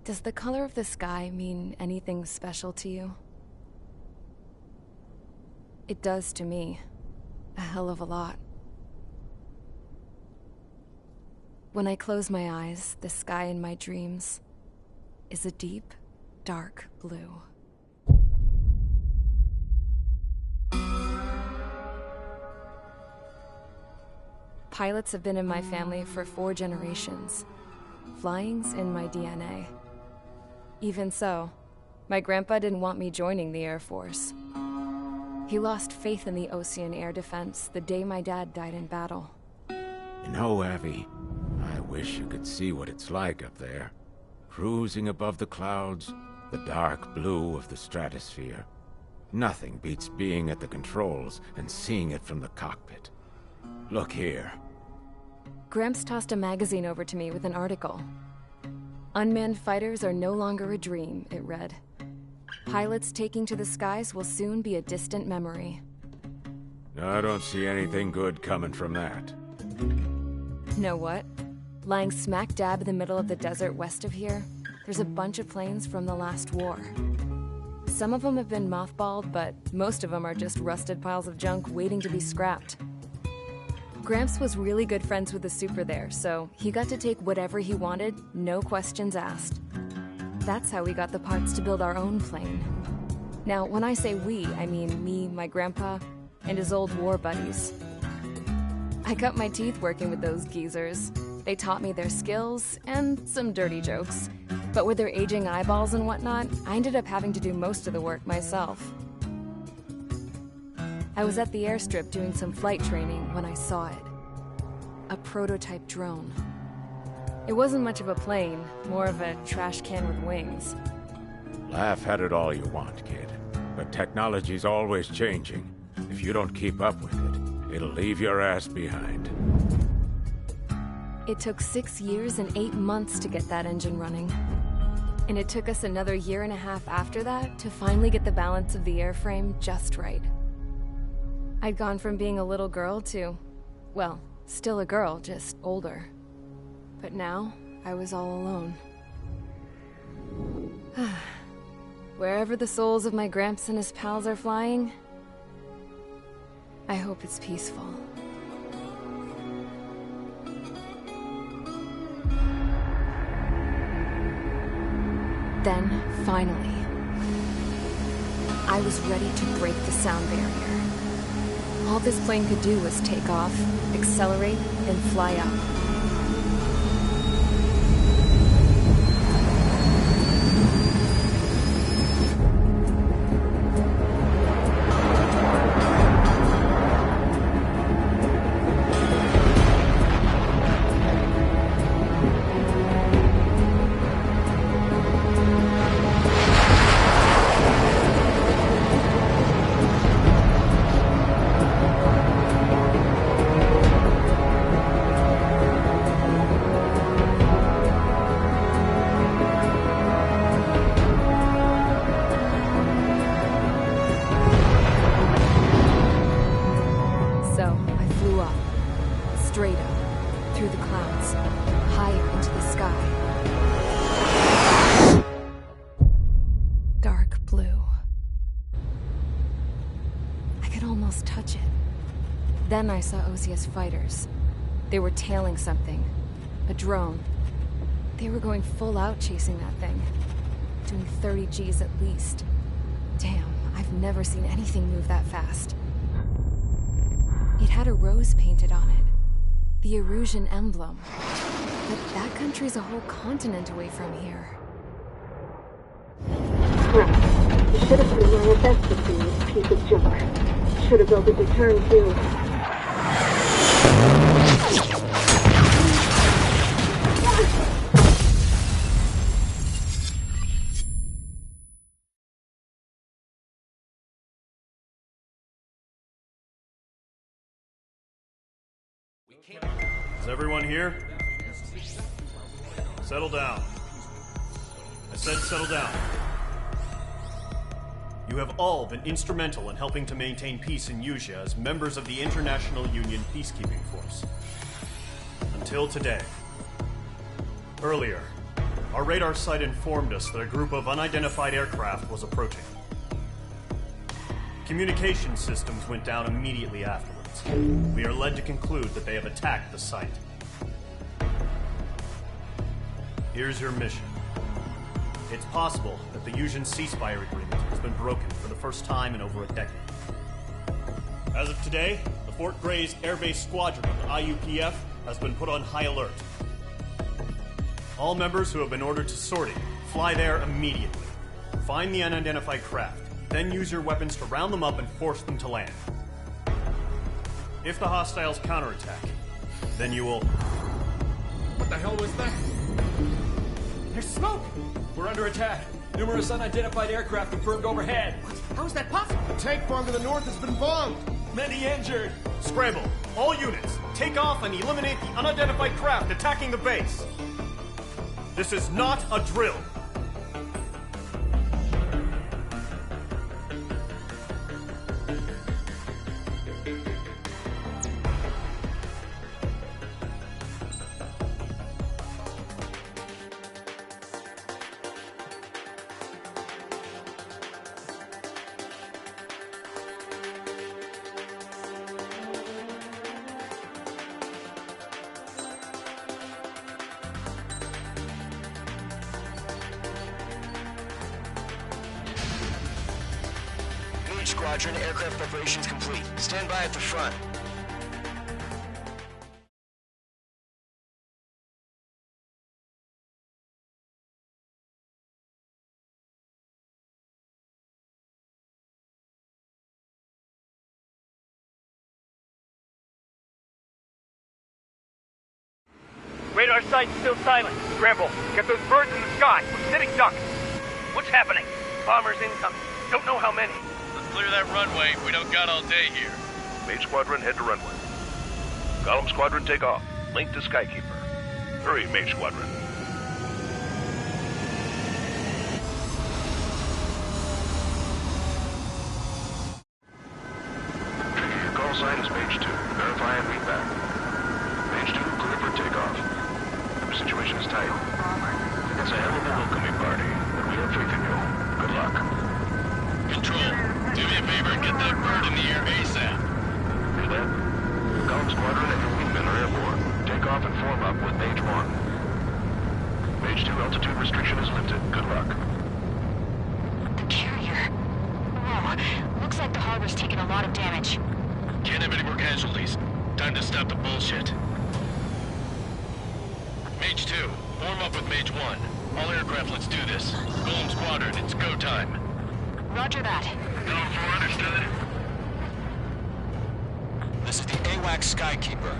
Does the color of the sky mean anything special to you? It does to me. A hell of a lot. When I close my eyes, the sky in my dreams is a deep, dark blue. Pilots have been in my family for 4 generations. Flying's in my DNA. Even so, my grandpa didn't want me joining the Air Force. He lost faith in the Ocean Air Defense the day my dad died in battle. You know, Abby, I wish you could see what it's like up there. Cruising above the clouds, the dark blue of the stratosphere. Nothing beats being at the controls and seeing it from the cockpit. Look here. Gramps tossed a magazine over to me with an article. Unmanned fighters are no longer a dream, it read. Pilots taking to the skies will soon be a distant memory. I don't see anything good coming from that. Know what? Lying smack dab in the middle of the desert west of here, there's a bunch of planes from the last war. Some of them have been mothballed, but most of them are just rusted piles of junk waiting to be scrapped. Gramps was really good friends with the super there, so he got to take whatever he wanted, no questions asked. That's how we got the parts to build our own plane. Now, when I say we, I mean me, my grandpa, and his old war buddies. I cut my teeth working with those geezers. They taught me their skills, and some dirty jokes. But with their aging eyeballs and whatnot, I ended up having to do most of the work myself. I was at the airstrip doing some flight training when I saw it. A prototype drone. It wasn't much of a plane, more of a trash can with wings. Laugh at it all you want, kid. But technology's always changing. If you don't keep up with it, it'll leave your ass behind. It took 6 years and 8 months to get that engine running. And it took us another 1.5 years after that to finally get the balance of the airframe just right. I'd gone from being a little girl to, well, still a girl, just older. But now, I was all alone. Wherever the souls of my Gramps and his pals are flying, I hope it's peaceful. Then, finally, I was ready to break the sound barrier. All this plane could do was take off, accelerate, and fly up. Straight up, through the clouds, higher into the sky. Dark blue. I could almost touch it. Then I saw Ozia's fighters. They were tailing something. A drone. They were going full out chasing that thing. Doing 30 Gs at least. Damn, I've never seen anything move that fast. It had a rose painted on it. The Erusian emblem. But that country's a whole continent away from here. Right. You should have put in my investment in this piece of junk. Should have built a deterrent too. Is everyone here? Settle down. I said settle down. You have all been instrumental in helping to maintain peace in Usea as members of the International Union Peacekeeping Force. Until today. Earlier, Our radar site informed us that a group of unidentified aircraft was approaching. Communication systems went down immediately afterwards. We are led to conclude that they have attacked the site. Here's your mission. It's possible that the Yuuzhan ceasefire agreement has been broken for the first time in over a decade. As of today, the Fort Gray's Air Base Squadron of the IUPF has been put on high alert. All members who have been ordered to sortie, fly there immediately. Find the unidentified craft, then use your weapons to round them up and force them to land. If the hostiles counterattack, then you will... What the hell was that? There's smoke! We're under attack. Numerous unidentified aircraft confirmed overhead. What? How is that possible? The tank farm to the north has been bombed! Many injured! Scramble! All units, take off and eliminate the unidentified craft attacking the base! This is not a drill! Squadron, aircraft preparations complete. Stand by at the front. Radar site's still silent. Scramble. Get those birds in the sky. We're sitting ducks. What's happening? Bombers incoming. Don't know how many. Clear that runway. We don't got all day here. Mage Squadron, head to runway. Column Squadron, take off. Link to Skykeeper. Hurry, Mage Squadron. Your call sign is Mage 2. Verify and read back. Mage 2, clear for takeoff. The situation is tight. It's a hell of a welcoming party, but we have faith in you. Good luck. Control, do me a favor and get that bird in the air ASAP. Hear that? Column Squadron and your wingmen are airborne. Take off and form up with Mage 1. Mage 2, altitude restriction is lifted. Good luck. The carrier. Whoa. Looks like the harbor's taken a lot of damage. Can't have any more casualties. Time to stop the bullshit. Mage 2, form up with Mage 1. All aircraft, let's do this. Column Squadron, it's go time. Roger that. Going for understood. This is the AWACS Skykeeper.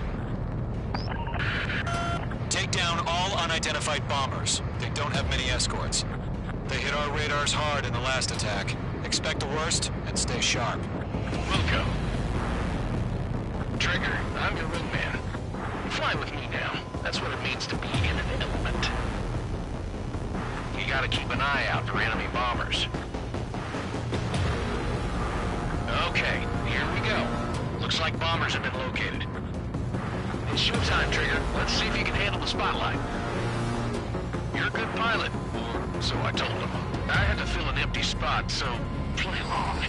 Take down all unidentified bombers. They don't have many escorts. They hit our radars hard in the last attack. Expect the worst and stay sharp. Wilco. Trigger, I'm your wingman. Fly with me now. That's what it means to be in an element. You gotta keep an eye out for enemy bombers. Okay, here we go. Looks like bombers have been located. It's showtime, Trigger. Let's see if you can handle the spotlight. You're a good pilot, or so I told him. I had to fill an empty spot, so play along.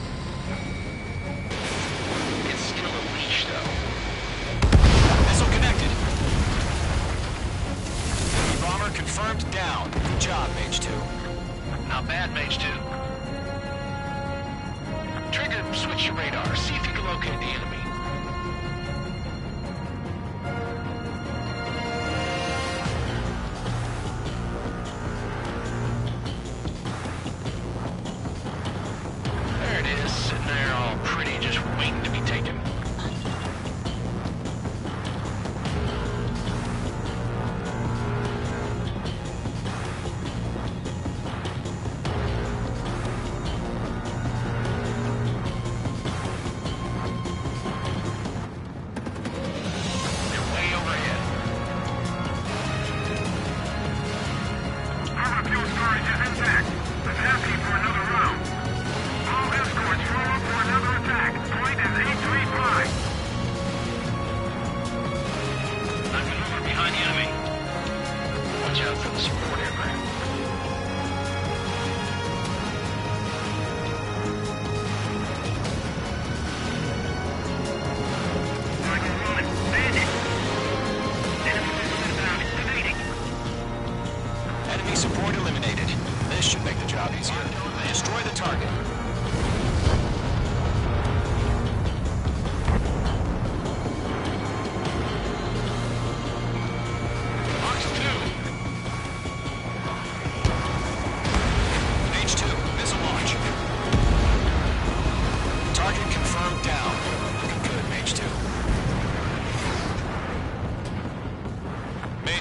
It's still a leash, though. Missile connected. Enemy bomber confirmed down. Good job, Mage 2. Not bad, Mage 2. Trigger, switch your radar. See if you can locate the enemy. There it is, sitting there all pretty, just waiting to be taken.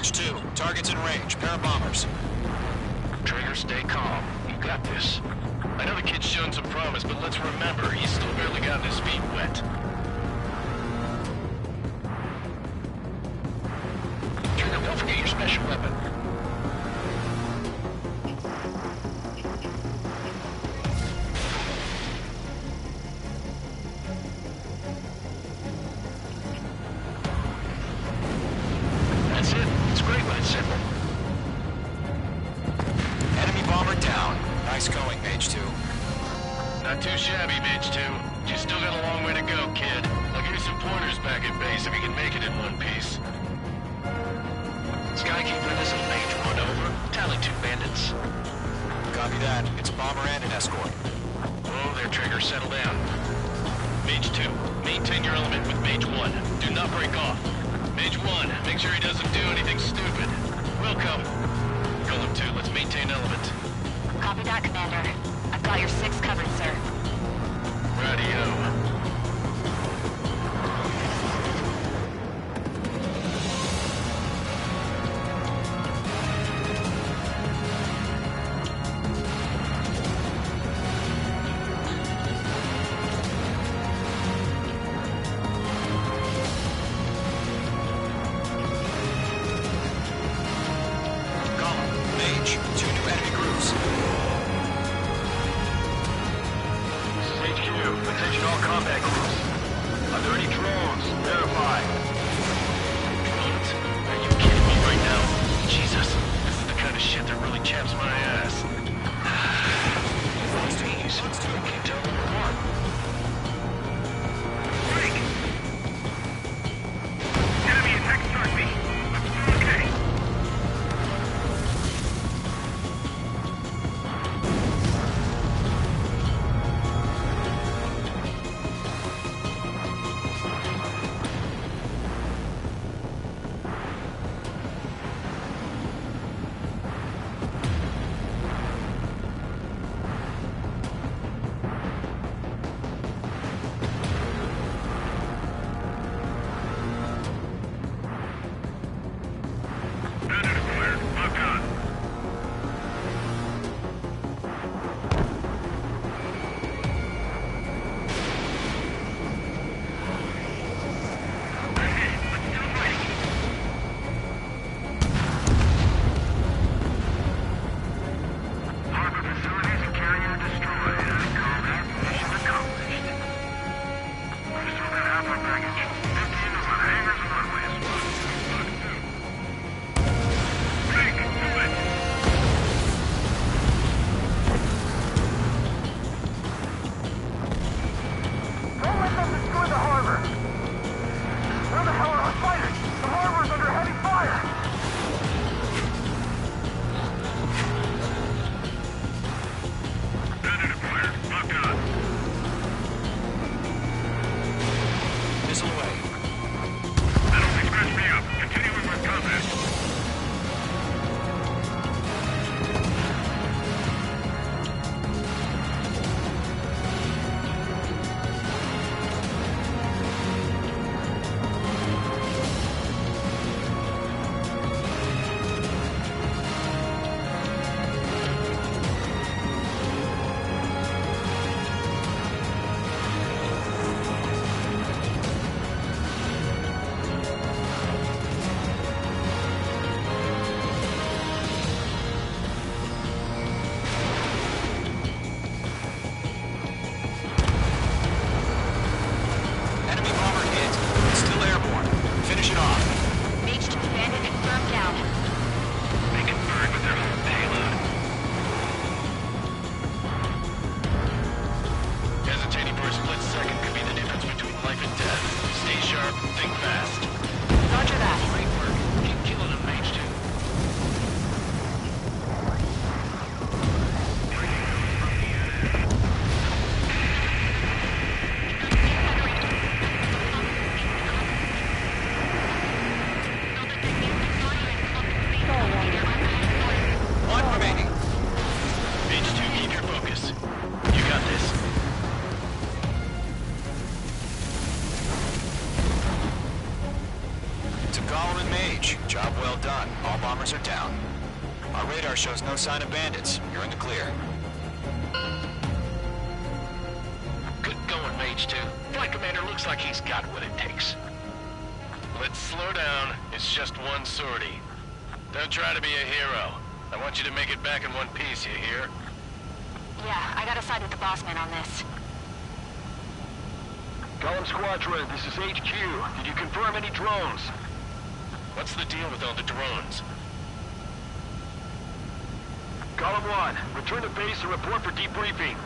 Mage 2, target's in range. Pair of bombers. Trigger, stay calm. You got this. I know the kid's shown some promise, but let's remember, he's still barely gotten his feet wet. Trigger, don't forget your special weapon. That's it. It's great when it's simple. Enemy bomber down. Nice going, Mage 2. Not too shabby, Mage 2. You still got a long way to go, kid. I'll give you some pointers back at base if you can make it in one piece. Skykeeper, this is Mage 1 over. Tally 2 bandits. Copy that. It's a bomber and an escort. Whoa there, Trigger. Settle down. Mage 2, maintain your element with Mage 1. Do not break off. Mage 1, make sure he doesn't do anything stupid. Welcome. Golem 2, let's maintain element. Copy that, Commander. I've got your 6 covered, sir. Radio. Mage, 2 new enemy groups. HQ, attention all combat groups. Are there any drones? Verify. Drones? Are you kidding me right now? Jesus, this is the kind of shit that really chaps my ass. Jeez, it's too can't tell them apart. Enemy attack start me. Okay. Golem and Mage, job well done. All bombers are down. Our radar shows no sign of bandits. You're in the clear. Good going, Mage 2. Flight Commander looks like he's got what it takes. Let's slow down. It's just one sortie. Don't try to be a hero. I want you to make it back in one piece, you hear? Yeah, I gotta side with the boss man on this. Column Squadron, this is HQ. Did you confirm any drones? What's the deal with all the drones? Column 1, return to base and report for debriefing.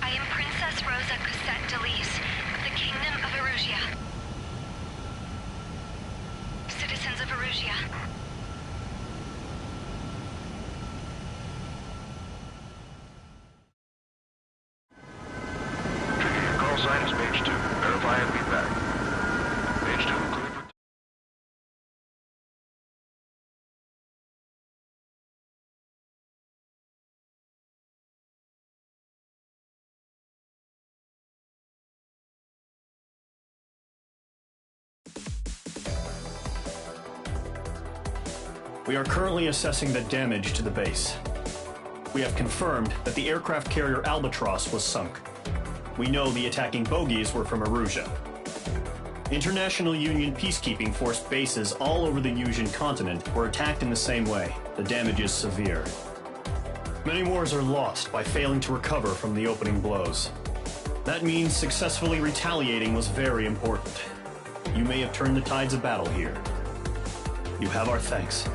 I am Princess Rosa Cosette Delise of the Kingdom of Erusia. Citizens of Erusia. Trigger, your call sign is Mage 2. Verify and be back. Mage 2, clear for... We are currently assessing the damage to the base. We have confirmed that the aircraft carrier Albatross was sunk. We know the attacking bogies were from Erusia. International Union peacekeeping force bases all over the Yusian continent were attacked in the same way. The damage is severe. Many wars are lost by failing to recover from the opening blows. That means successfully retaliating was very important. You may have turned the tides of battle here. You have our thanks.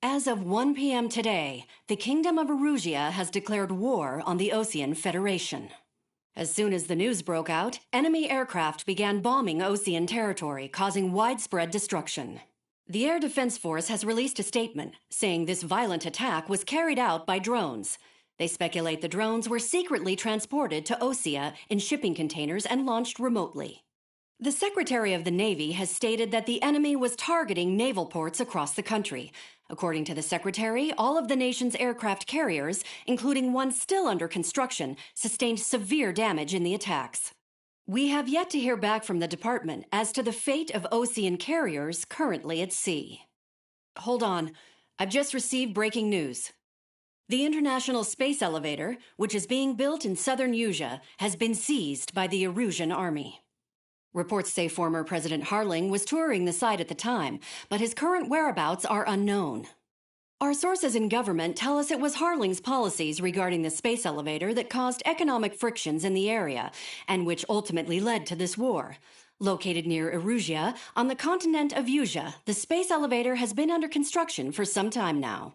As of 1 p.m. today, the Kingdom of Erusia has declared war on the Osean Federation. As soon as the news broke out, enemy aircraft began bombing Osean territory, causing widespread destruction. The Air Defense Force has released a statement saying this violent attack was carried out by drones. They speculate the drones were secretly transported to Osea in shipping containers and launched remotely. The Secretary of the Navy has stated that the enemy was targeting naval ports across the country. According to the Secretary, all of the nation's aircraft carriers, including one still under construction, sustained severe damage in the attacks. We have yet to hear back from the department as to the fate of Osean carriers currently at sea. Hold on. I've just received breaking news. The International Space Elevator, which is being built in southern Yusia, has been seized by the Erusian army. Reports say former President Harling was touring the site at the time, but his current whereabouts are unknown. Our sources in government tell us it was Harling's policies regarding the space elevator that caused economic frictions in the area, and which ultimately led to this war. Located near Erusia, on the continent of Yusia, the space elevator has been under construction for some time now.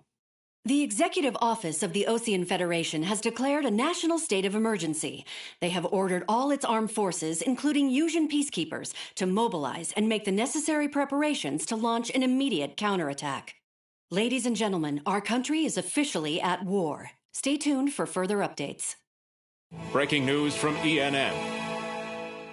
The Executive Office of the Osean Federation has declared a national state of emergency. They have ordered all its armed forces, including Yusian peacekeepers, to mobilize and make the necessary preparations to launch an immediate counterattack. Ladies and gentlemen, our country is officially at war. Stay tuned for further updates. Breaking news from ENN.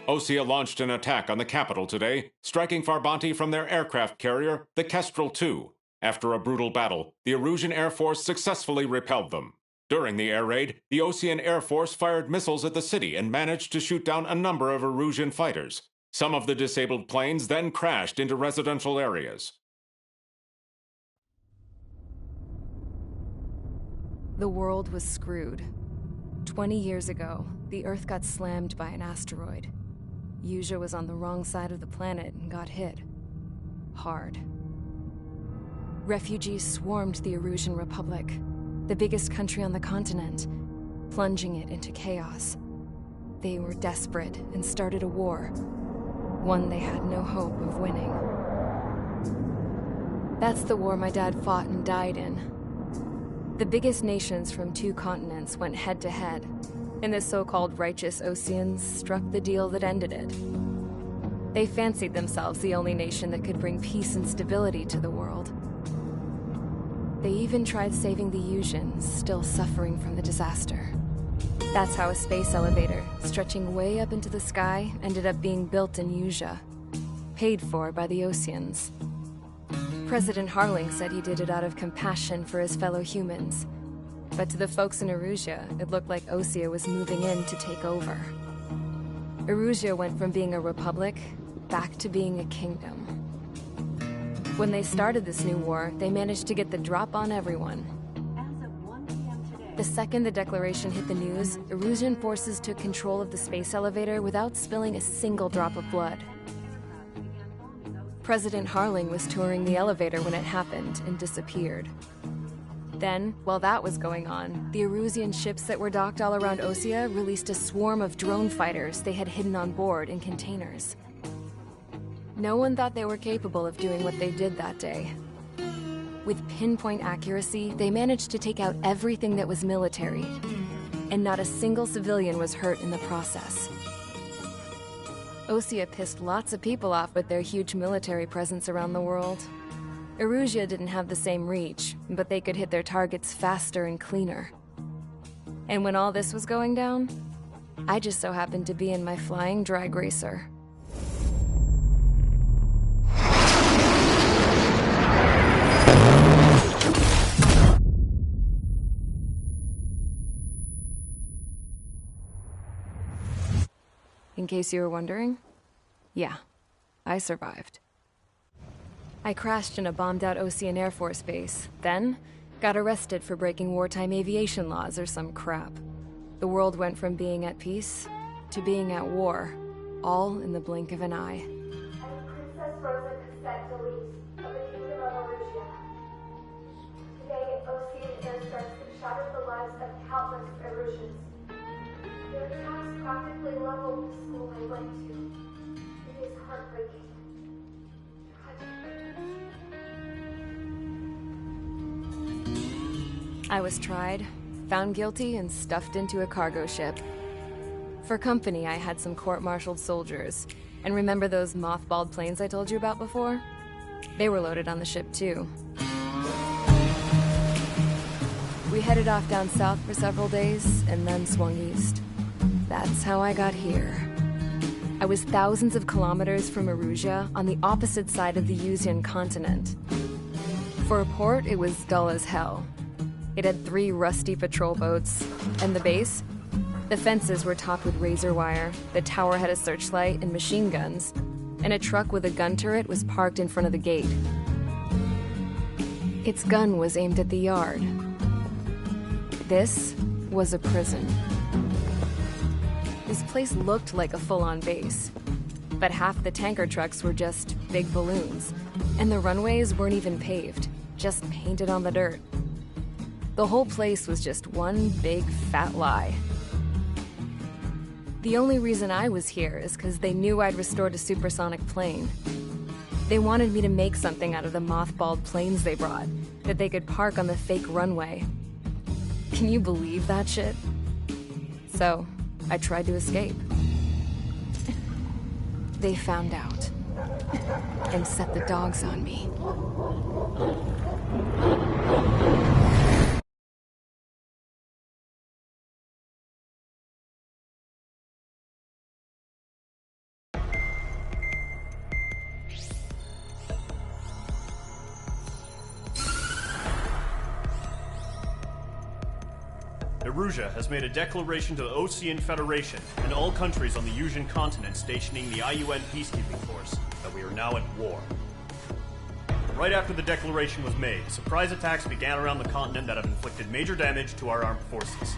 Osea launched an attack on the capital today, striking Farbanti from their aircraft carrier, the Kestrel II. After a brutal battle, the Erusian Air Force successfully repelled them. During the air raid, the Osean Air Force fired missiles at the city and managed to shoot down a number of Erusian fighters. Some of the disabled planes then crashed into residential areas. The world was screwed. 20 years ago, the Earth got slammed by an asteroid. Yusia was on the wrong side of the planet and got hit. Hard. Refugees swarmed the Erusian Republic, the biggest country on the continent, plunging it into chaos. They were desperate and started a war, one they had no hope of winning. That's the war my dad fought and died in. The biggest nations from 2 continents went head-to-head, and the so-called righteous Oseans struck the deal that ended it. They fancied themselves the only nation that could bring peace and stability to the world. They even tried saving the Usians, still suffering from the disaster. That's how a space elevator, stretching way up into the sky, ended up being built in Usea, paid for by the Oseans. President Harling said he did it out of compassion for his fellow humans. But to the folks in Erusea, it looked like Osea was moving in to take over. Erusea went from being a republic back to being a kingdom. When they started this new war, they managed to get the drop on everyone. The second the declaration hit the news, Erusian forces took control of the space elevator without spilling a single drop of blood. President Harling was touring the elevator when it happened and disappeared. Then, while that was going on, the Erusian ships that were docked all around Osea released a swarm of drone fighters they had hidden on board in containers. No one thought they were capable of doing what they did that day. With pinpoint accuracy, they managed to take out everything that was military, and not a single civilian was hurt in the process. Osea pissed lots of people off with their huge military presence around the world. Erusea didn't have the same reach, but they could hit their targets faster and cleaner. And when all this was going down, I just so happened to be in my flying drag racer. In case you were wondering, yeah, I survived. I crashed in a bombed-out Osean Air Force base, then got arrested for breaking wartime aviation laws or some crap. The world went from being at peace to being at war, all in the blink of an eye. Princess Rosa Cassette Delete of the Kingdom of Erusea. Today, Osean airstrikes have shattered the lives of countless Erusians. Their attacks practically leveled the school I went to. It is heartbreaking. I was tried, found guilty, and stuffed into a cargo ship. For company, I had some court-martialed soldiers. And remember those mothballed planes I told you about before? They were loaded on the ship, too. We headed off down south for several days, and then swung east. That's how I got here. I was thousands of kilometers from Erusea, on the opposite side of the Usian continent. For a port, it was dull as hell. It had 3 rusty patrol boats, and the base? The fences were topped with razor wire, the tower had a searchlight and machine guns, and a truck with a gun turret was parked in front of the gate. Its gun was aimed at the yard. This was a prison. This place looked like a full-on base, but half the tanker trucks were just big balloons, and the runways weren't even paved, just painted on the dirt. The whole place was just one big fat lie. The only reason I was here is because they knew I'd restored a supersonic plane. They wanted me to make something out of the mothballed planes they brought, that they could park on the fake runway. Can you believe that shit? So, I tried to escape. They found out, and set the dogs on me. Erusea has made a declaration to the Osean Federation and all countries on the Usian continent stationing the IUN peacekeeping force that we are now at war. Right after the declaration was made, surprise attacks began around the continent that have inflicted major damage to our armed forces.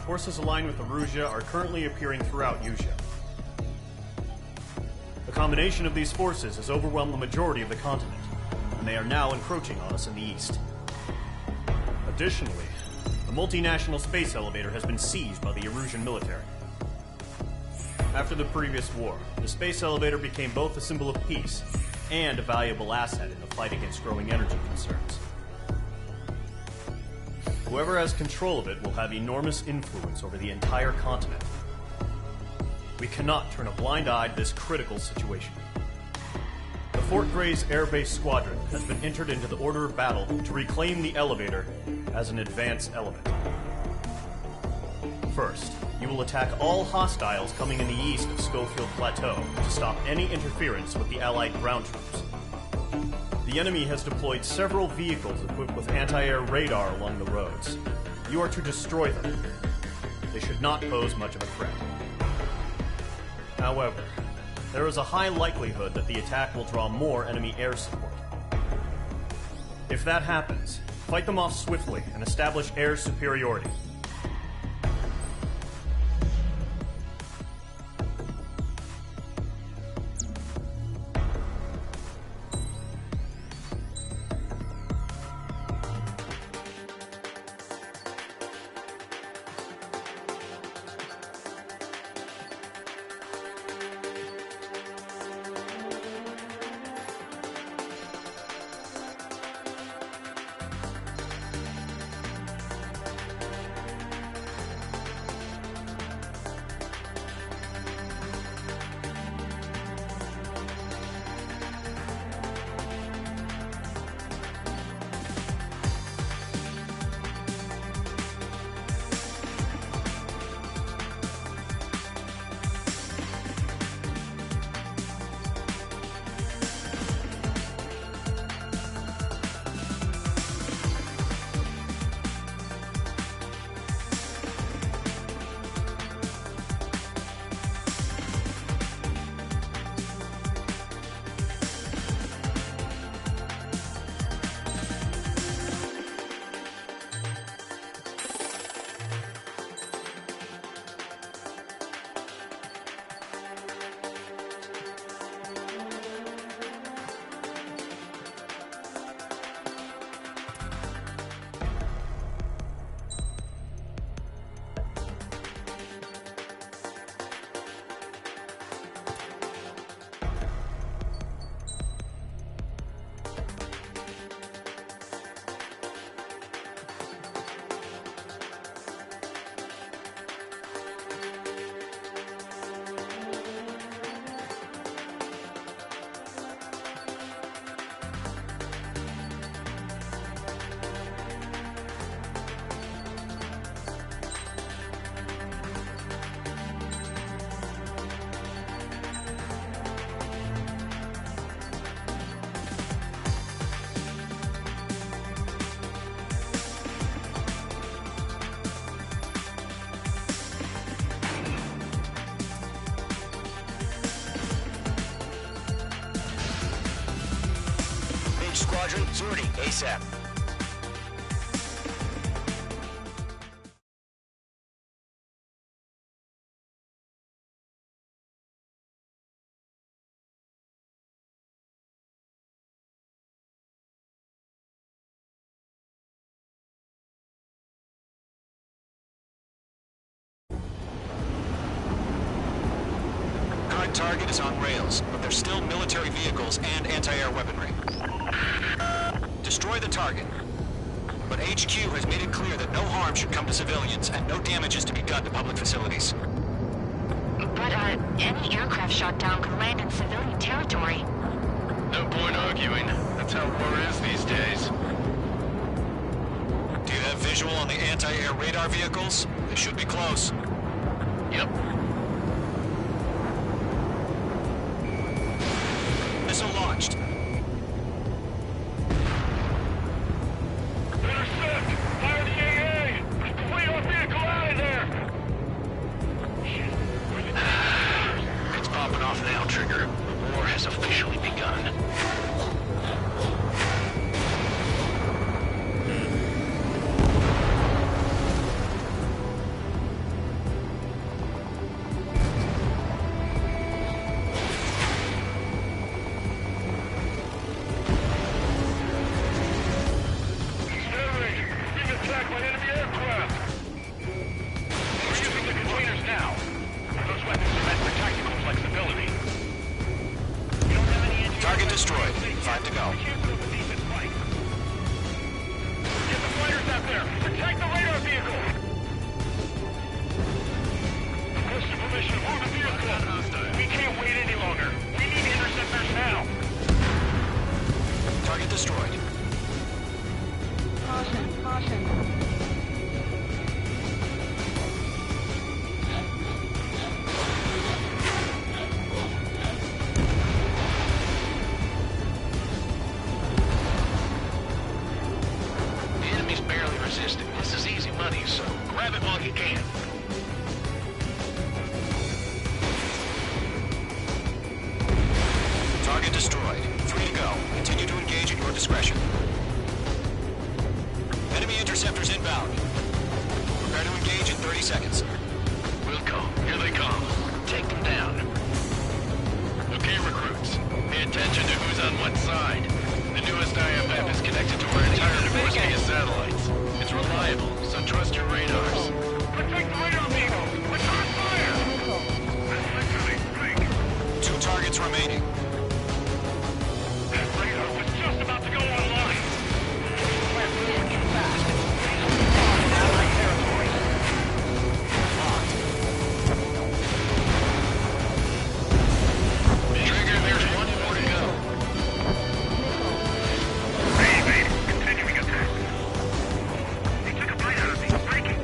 Forces aligned with Erusea are currently appearing throughout Usea. The combination of these forces has overwhelmed the majority of the continent, and they are now encroaching on us in the east. Additionally, the multinational space elevator has been seized by the Erusian military. After the previous war, the space elevator became both a symbol of peace and a valuable asset in the fight against growing energy concerns. Whoever has control of it will have enormous influence over the entire continent. We cannot turn a blind eye to this critical situation. The Fort Gray's Air Base Squadron has been entered into the order of battle to reclaim the elevator as an advance element. First, you will attack all hostiles coming in the east of Schofield Plateau to stop any interference with the Allied ground troops. The enemy has deployed several vehicles equipped with anti-air radar along the roads. You are to destroy them. They should not pose much of a threat. However, there is a high likelihood that the attack will draw more enemy air support. If that happens, fight them off swiftly and establish air superiority. Squadron, sortie, ASAP. Current target is on rails, but there's still military vehicles and anti-air weaponry. Destroy the target. But HQ has made it clear that no harm should come to civilians and no damage is to be done to public facilities. But, any aircraft shot down could land in civilian territory. No point arguing. That's how war is these days. Do you have visual on the anti-air radar vehicles? They should be close. Yep. Missile launched. Officially begun. Target destroyed. 5 to go. Get the fighters out there! Protect the radar vehicle! Requesting permission to move the vehicle! seconds. Wilco, here they come. Take them down. Okay, recruits. Pay attention to who's on what side. The newest IFF is connected to our entire force via satellites. It's reliable, so trust your radars. Protect the radar vehicle! What's on fire? Two targets remaining. That radar was just about to go online. We're moving too fast. Allied territory. Trigger, there's one more to go. Baby, continuing attack. They took a bite out of me. Breaking.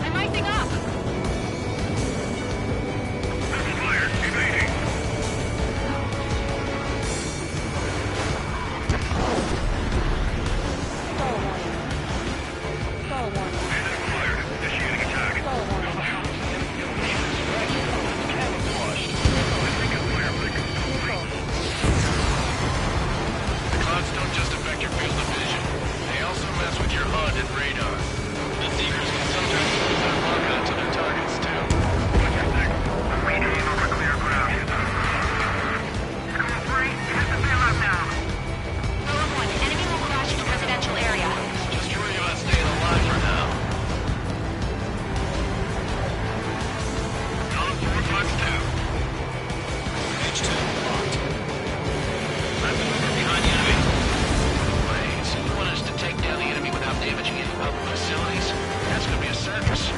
I'm icing up! Missile fire. Evading. Bandit acquired. Initiating attack. Camouflaged. I think a fire break. The clouds don't just affect your field of vision. They also mess with your HUD and radar. The Seekers can sometimes lose their lock onto their targets, too. What's your thing? I'm regaining over clear ground. Score 3, hit the bailout now. Zone 1, enemy will crash into residential area. Just worry about staying alive for now. Zone 4, Fox 2. H2 locked. Let's move behind the enemy. Wait, so you want us to take down the enemy without damaging any public facilities? That's gonna be a circus.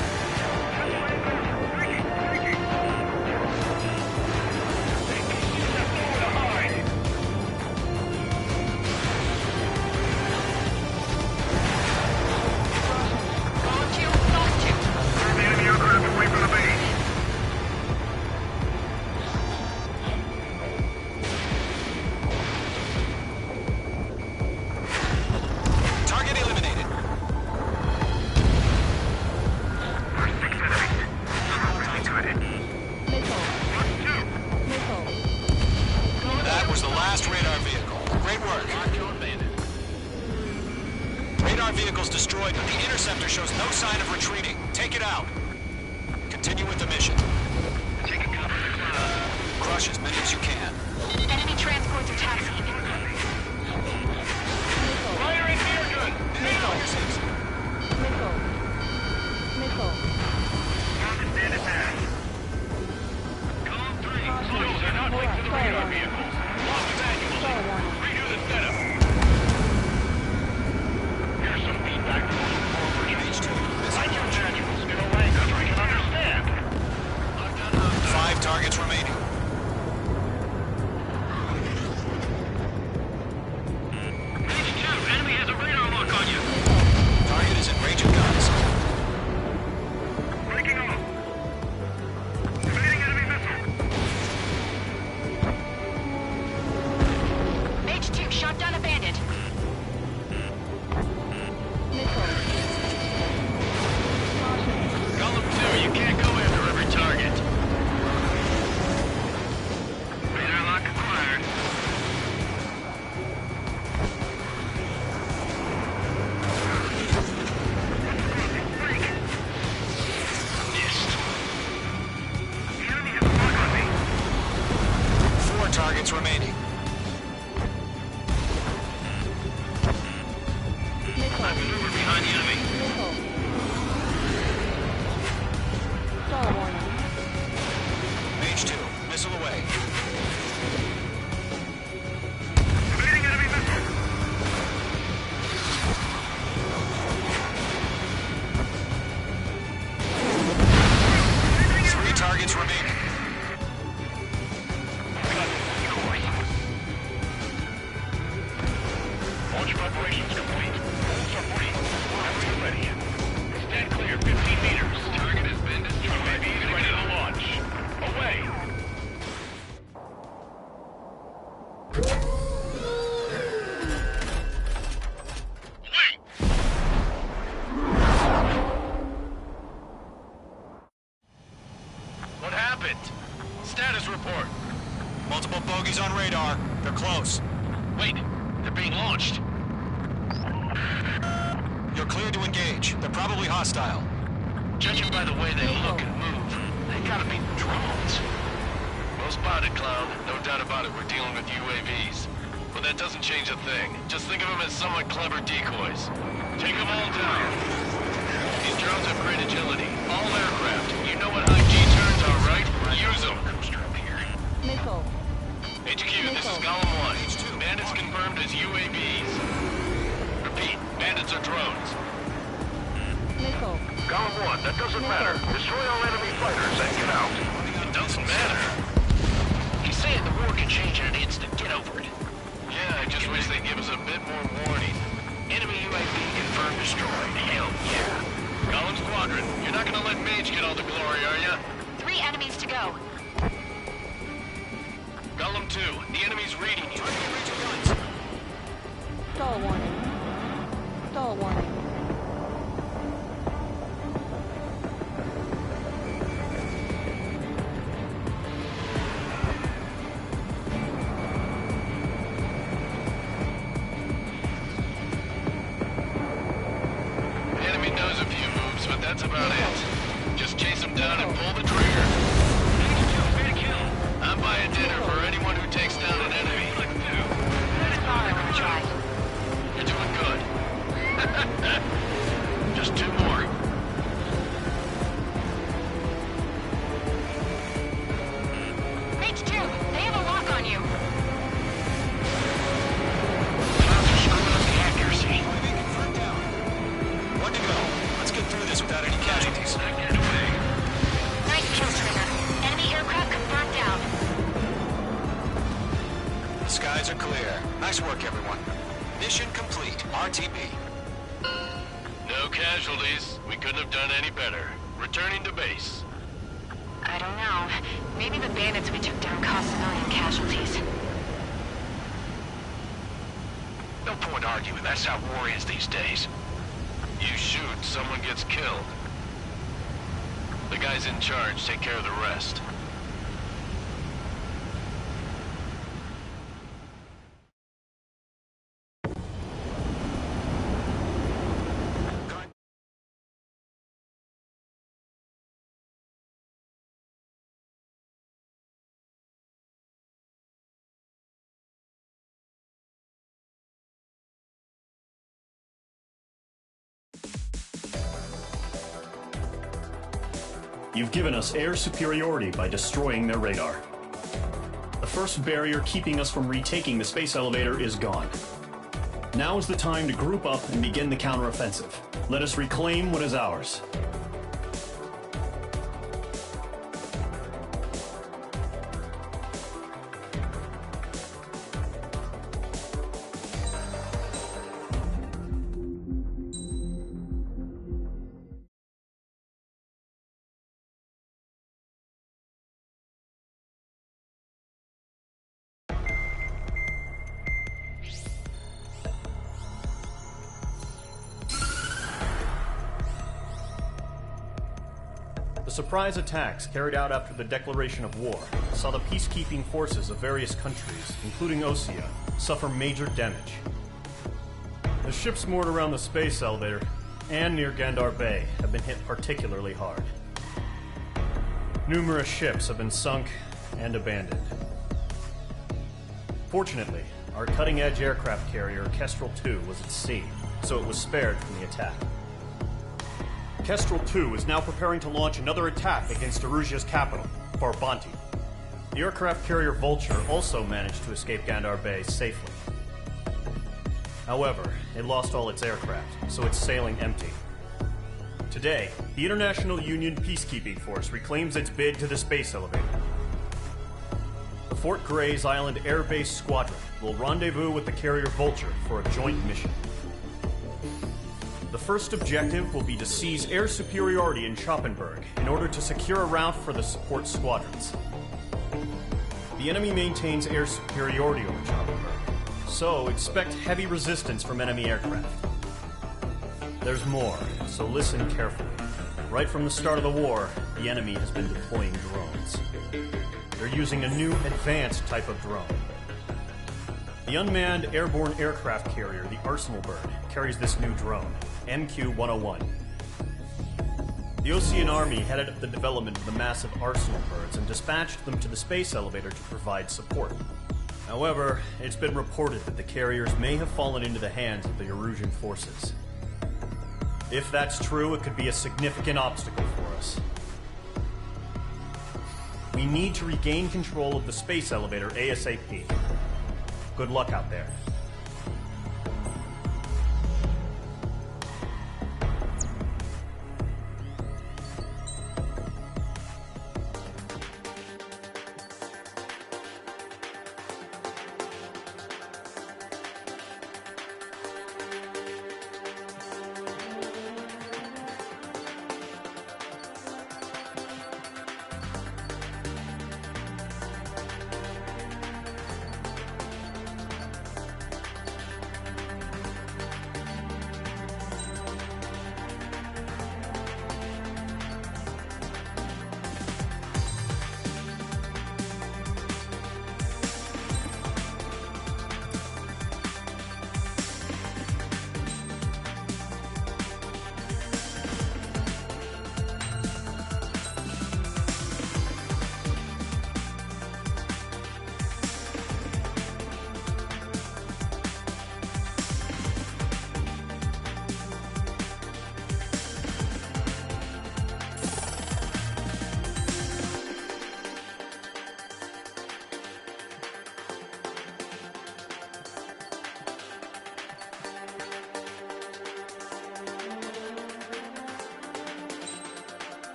Zone 2, Zone 2. Turn the enemy aircraft away from the base. Target eliminated. First 6 enemies. Really good. Fox 2. That was the last radar vehicle. Great work. Radar vehicle's destroyed, but the interceptor shows no sign of retreating. Take it out. Continue with the mission. Taking cover in the cloud. Crush as many as you can. Enemy transports are taxiing. Fire in here, good. Target bandit back. Column 3. No, they're not linked to the radar vehicles. Lost manually. Redo the setup. Here's some feedback from the forward. H2. Like your manuals in a language we can understand. 5 targets remaining. Page 2, enemy has a radar lock on you. Target is in range of guns. Breaking off. Evading enemy missile. H2 shot down a bandit. Column 2, you can't go after every target. Radar lock acquired. Missed. The enemy has a lock on me. 4 targets remaining. I maneuver behind the enemy. H2. Missile away. Evading enemy missile. Three targets remaining. Launch preparations complete. Bolts are free. Battery ready. Stand clear 15 meters. Target has been destroyed. UAV ready to launch. Away. What happened? Status report. Multiple bogies on radar. They're close. Wait, they're being launched. You're cleared to engage. They're probably hostile. Judging by the way they look and move, they gotta be drones. Well spotted, Clown. No doubt about it, we're dealing with UAVs. But that doesn't change a thing. Just think of them as somewhat clever decoys. Take them all down. These drones have great agility. All aircraft. You know what high G-turns are, right? Use them. Nickel. HQ, this is Column 1. Bandits confirmed as UAVs. Repeat, bandits are drones. Nickel. Column 1, that doesn't matter. Destroy all enemy fighters and get out. It doesn't matter. He's saying the war can change in an instant. Get over it. Yeah, I just wish they'd give us a bit more warning. Enemy UAV confirmed destroyed. Hell yeah. Column Squadron, you're not gonna let Mage get all the glory, are ya? 3 enemies to go. Column 2, the enemy's reading you. Stall warning. Stall warning. The enemy knows a few moves, but that's about it. Just chase them down and pull the trigger. I'm buying dinner for anyone who takes down an enemy. Try. You're doing good. Just 2 more. H2, they have a lock on you. Clouds are screwing up the accuracy. One to go. Let's get through this without any casualties. Get away. Nice kill, Trigger. Enemy aircraft confirmed down. The skies are clear. Nice work, everyone. Mission complete. RTB. No casualties. We couldn't have done any better. Returning to base. I don't know. Maybe the bandits we took down cost 1 million casualties. No point arguing. That's how war is these days. You shoot, someone gets killed. The guys in charge take care of the rest. You've given us air superiority by destroying their radar. The first barrier keeping us from retaking the space elevator is gone. Now is the time to group up and begin the counteroffensive. Let us reclaim what is ours. The surprise attacks carried out after the declaration of war saw the peacekeeping forces of various countries, including Osea, suffer major damage. The ships moored around the space elevator and near Gandar Bay have been hit particularly hard. Numerous ships have been sunk and abandoned. Fortunately, our cutting-edge aircraft carrier, Kestrel 2, was at sea, so it was spared from the attack. Kestrel 2 is now preparing to launch another attack against Erusia's capital, Farbanti. The aircraft carrier Vulture also managed to escape Gandar Bay safely. However, it lost all its aircraft, so it's sailing empty. Today, the International Union Peacekeeping Force reclaims its bid to the space elevator. The Fort Grays Island Air Base Squadron will rendezvous with the carrier Vulture for a joint mission. The first objective will be to seize air superiority in Schoppenberg in order to secure a route for the support squadrons. The enemy maintains air superiority over Schoppenberg, so expect heavy resistance from enemy aircraft. There's more, so listen carefully. Right from the start of the war, the enemy has been deploying drones. They're using a new advanced type of drone. The unmanned airborne aircraft carrier, the Arsenal Bird, carries this new drone, MQ-101. The Osean Army headed up the development of the massive Arsenal Birds and dispatched them to the space elevator to provide support. However, it's been reported that the carriers may have fallen into the hands of the Erusian forces. If that's true, it could be a significant obstacle for us. We need to regain control of the space elevator ASAP. Good luck out there.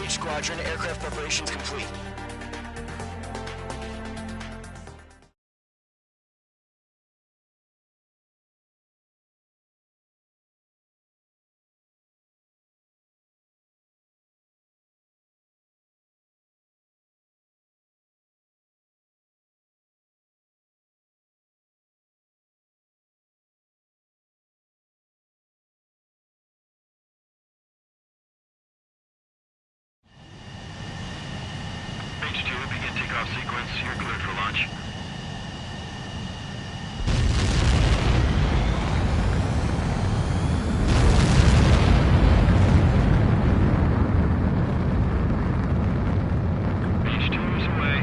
Squadron, aircraft preparations complete. Begin takeoff sequence. You're cleared for launch. H2 is away.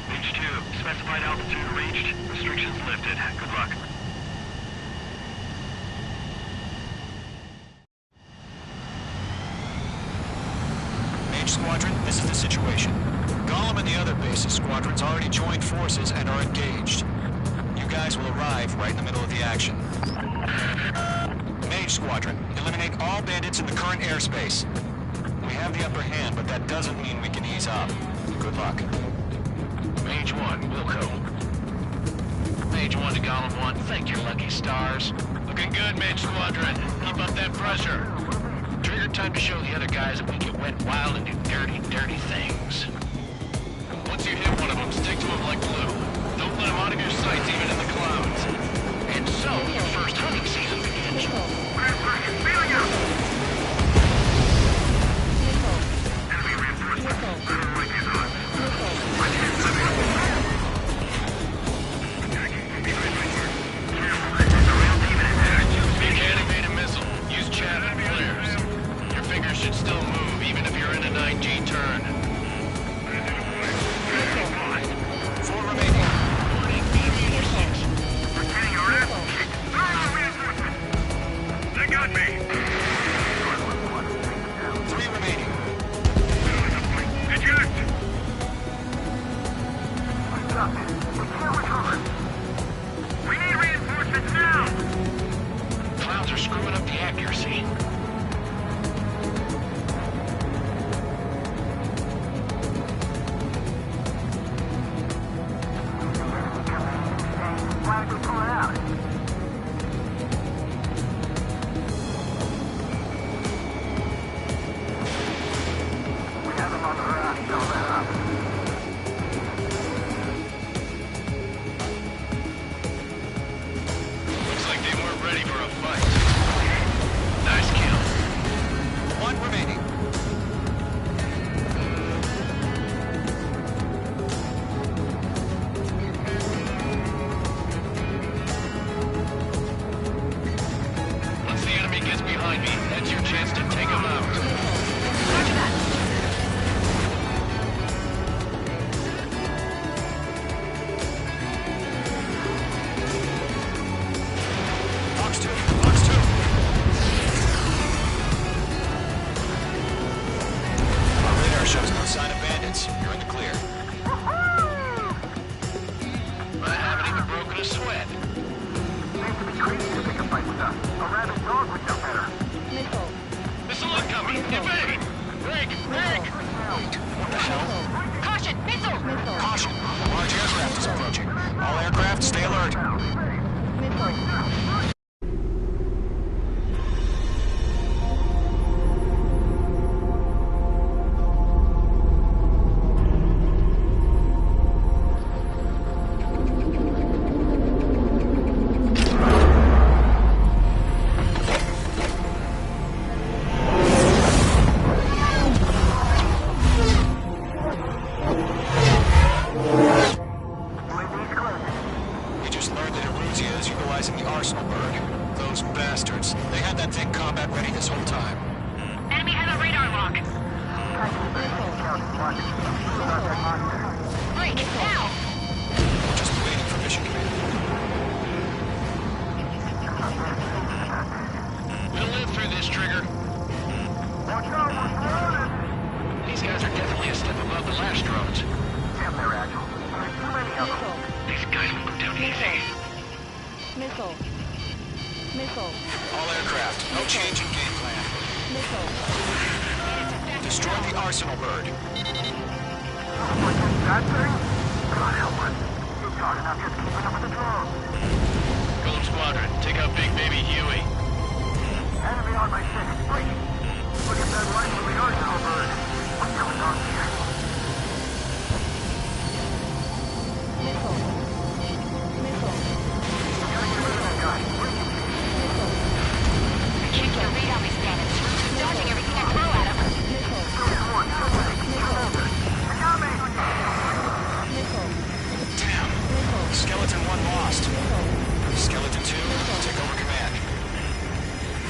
H2, specified altitude reached. Restrictions lifted. Good luck. Squadron, this is the situation. Gollum and the other base's squadrons already joined forces and are engaged. You guys will arrive right in the middle of the action. Mage Squadron, eliminate all bandits in the current airspace. We have the upper hand, but that doesn't mean we can ease up. Good luck. Mage 1, Wilco. Mage 1 to Gollum 1, thank your lucky stars. Looking good, Mage Squadron. Keep up that pressure. Trigger, time to show the other guys that we get wet wild and do dirty, dirty things. Once you hit one of them, stick to them like glue. Don't let them out of your sights, even in the clouds. And so, your first hunting season begins. Feeling out! Enemy reinforcements. I don't like these odds. Big animated missile. Use chat and flares. Your fingers should still move, even if you're in a 9G turn. 4 remaining. We're getting our ass kicked. Reinforcements. They got me. 3 remaining. Eject. We can't recover. We need reinforcements. Shows no sign of bandits. You're in the clear. I haven't even broken a sweat. Seems to be crazy to pick a fight with us. A rabid dog would know better. Missile incoming! Evade! Break! Break! What the hell? Caution! Missile! Caution! A large aircraft is approaching. All aircraft, stay alert. We just learned that Eruzia is utilizing the arsenal bird. Those bastards. They had that thing combat ready this whole time. Enemy has a radar lock. Break! Now! Just waiting for mission command. We'll live through this, Trigger. Watch out, we're surrounded! These guys are definitely a step above the last drones. Damn, they're agile. There's too many of them. These guys will go down easy. Missile. Missile. All aircraft, no change in game plan. Missile. Destroy the arsenal bird. That thing? God help us. It's hard enough just keeping up with the drone. Golem Squadron, take out Big Baby Huey. Enemy on my 6. Wait. Look at that light from the arsenal bird. What's going on here? Missile. Missile. Gotta get rid of that guy. Can't get a read on these bandits. Dodging everything I throw at them. Missile. Damn. Skeleton 1 lost. Skeleton 2, take over command.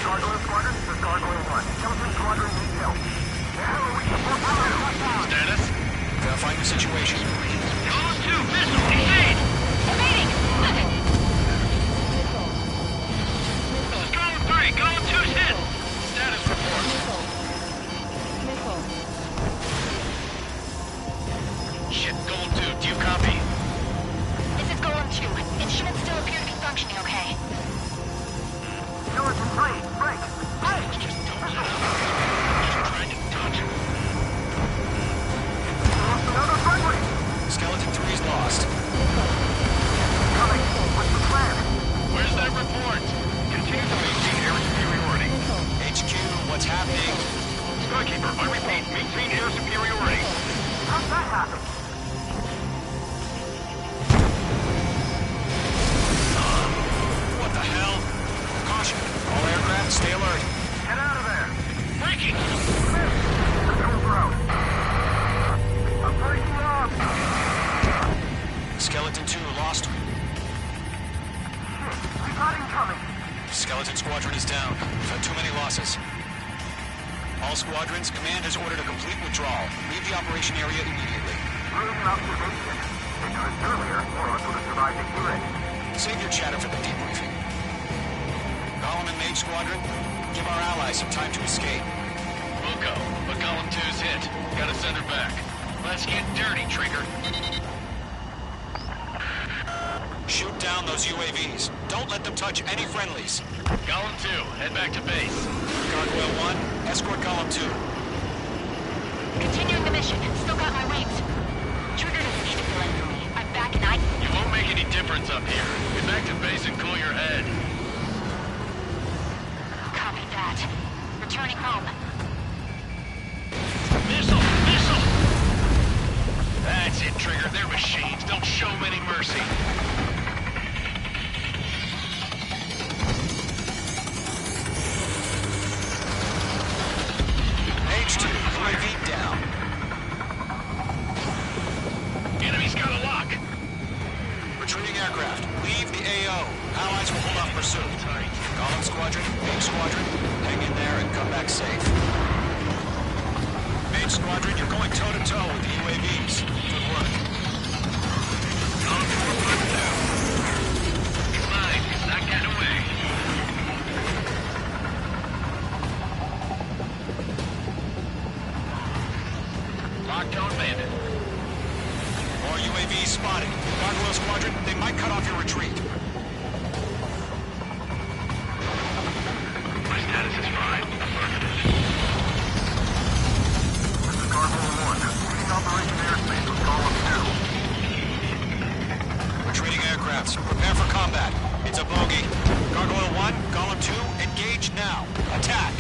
Gargoyle Squadron, this is Gargoyle 1. Skeleton Squadron needs help. The hell are we supposed to do? Status? Verifying the situation. Golem 2, missile, evade! Evading! Golem 3, Golem 2's hit! Status report. Missile. Shit, Golem 2, do you copy? This is Golem 2. Instruments still appear to be functioning okay. Skeleton 3, break! Just don't let up. Just trying to dodge him. Another friendly! Skeleton 3 is lost. Coming. What's the plan? Where's that report? Continue to maintain air superiority. HQ, what's happening? Skykeeper, I repeat, maintain air superiority. How'd that happen? What the hell? Caution. All aircraft, stay alert. Get out of there! Breaking! Controls are out. I'm breaking off! Skeleton 2 lost. Shit, we got incoming! Skeleton Squadron is down. We've had too many losses. All squadrons, command has ordered a complete withdrawal. Leave the operation area immediately. Brilliant observation. Ignorance earlier, more of us would have survived to hear it. Save your chatter for the debriefing. Golem and Mage Squadron, give our allies some time to escape. We'll go, but Golem 2's hit. Gotta send her back. Let's get dirty, Trigger. Shoot down those UAVs. Don't let them touch any friendlies. Golem 2, head back to base. Gargoyle 1, escort Golem 2. Continuing the mission. Still got my wings. Trigger doesn't need to fill in for me. I'm back and You won't make any difference up here. Get back to base and cool your head. Copy that. Returning home. Missile! Missile! That's it, Trigger. They're machines. Don't show them any mercy. H2, UAV down. Enemy's got a lock. Retreating aircraft, leave the AO. Allies will hold off pursuit. Golem Squadron, Mage Squadron, hang in there and come back safe. Mage Squadron, you're going toe-to-toe with the UAVs. Good work. Golem 4 punch down. It's mine. It's not getting away. knockdown bandit. More UAVs spotted. Gargoyle Squadron, they might cut off your retreat. My status is fine. Affirmative. This is Gargoyle 1. Leading Operation Airspace with Column 2. Retreating aircrafts. Prepare for combat. It's a bogey. Gargoyle 1, Column 2, engage now. Attack.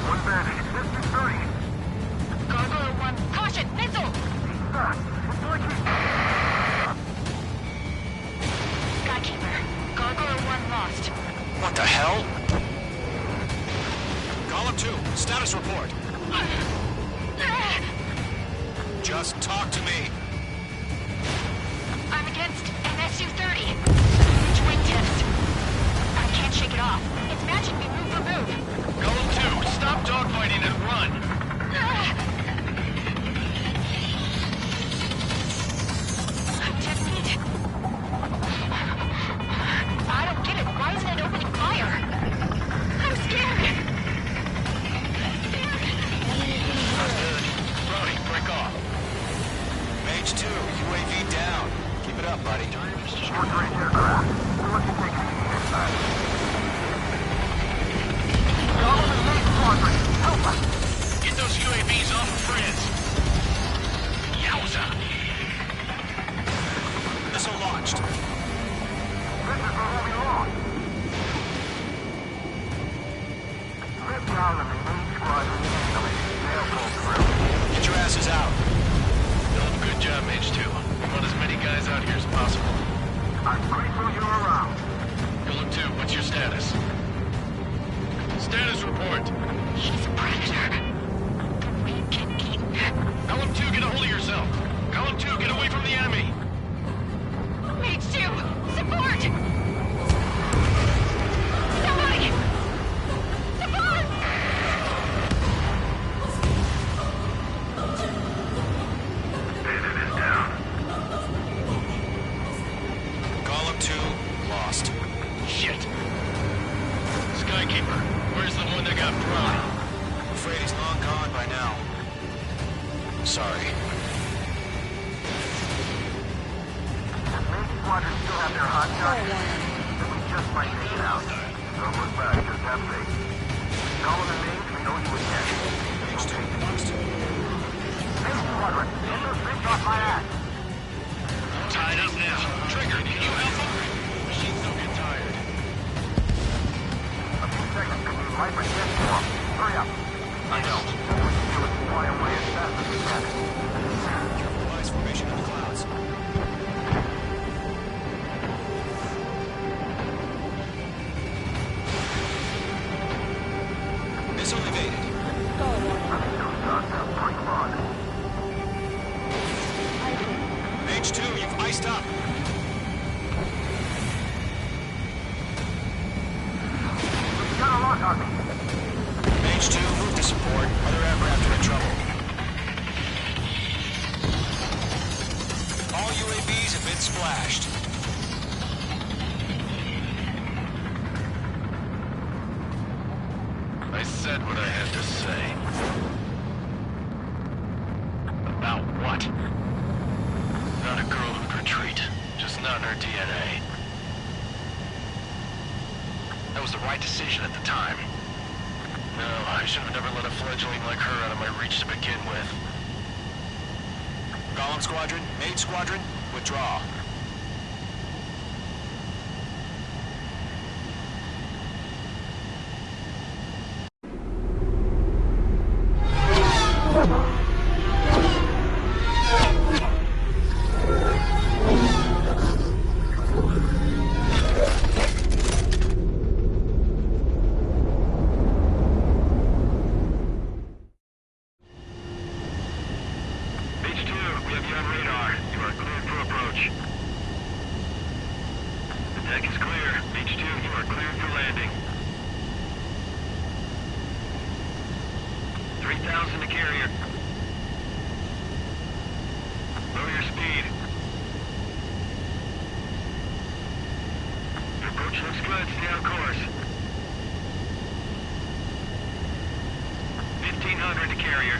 One bandit. Distance 30. Gargoyle 1, caution, missile! Skykeeper, Gargoyle 1 lost. What the hell? Column 2, status report. Just talk to me. I'm against an Su-30. Huge wing test. I can't shake it off. It's matching me move for move. Column 2, stop dogfighting and run. I'm testing it. I don't get it. Why isn't it opening fire? I'm scared. Brody, break off. Mage 2, UAV down. Keep it up, buddy. Short-range aircraft. We'll let you take it inside. Column and Main Squadron, help us! Get those UAVs off of friends. Yowza. Missile launched. This is where we lost. Rip down the Main Squadron incoming. They'll pull through. Get your asses out. Doing a good job, Mage 2. We want as many guys out here as possible. I'm grateful you're around. Column 2, what's your status? Status report. She's a predator. We can eat. Column 2, get a hold of yourself. Column 2, get away from the enemy. Mage 2, support! Somebody! Support! Bandit is down. Column 2, lost. Shit. Skykeeper, where's the one that got Brody? I'm afraid he's long gone by now. Sorry. Main Squadron still have their hot shots. Then we just might make it out. Don't look back, just have faith. Column and Main, we know you again. Mage 2, lost. Main Squadron, get those things off my ass. Tied up now. Trigger, can you help him? Machines don't get tired. A few seconds till we light my jet form. Hurry up. I know. All we can do is fly away as fast as we can. Device formation in the clouds. Missile evaded. Mage 2, you've iced up. We've got a lock on me. Mage 2, move to support. Other aircraft are in trouble. All UAVs have been splashed. I said what I had to say. About what? Not a girl who'd retreat. Just not in her DNA. That was the right decision at the time. No, I should have never let a fledgling like her out of my reach to begin with. Column Squadron, Mage Squadron, withdraw. Mage 2, we have you on radar. You are cleared for approach. The deck is clear. Mage 2, you are cleared for landing. 3,000 to carrier. Lower your speed. Approach looks good. Stay on course. 1,500 to carrier.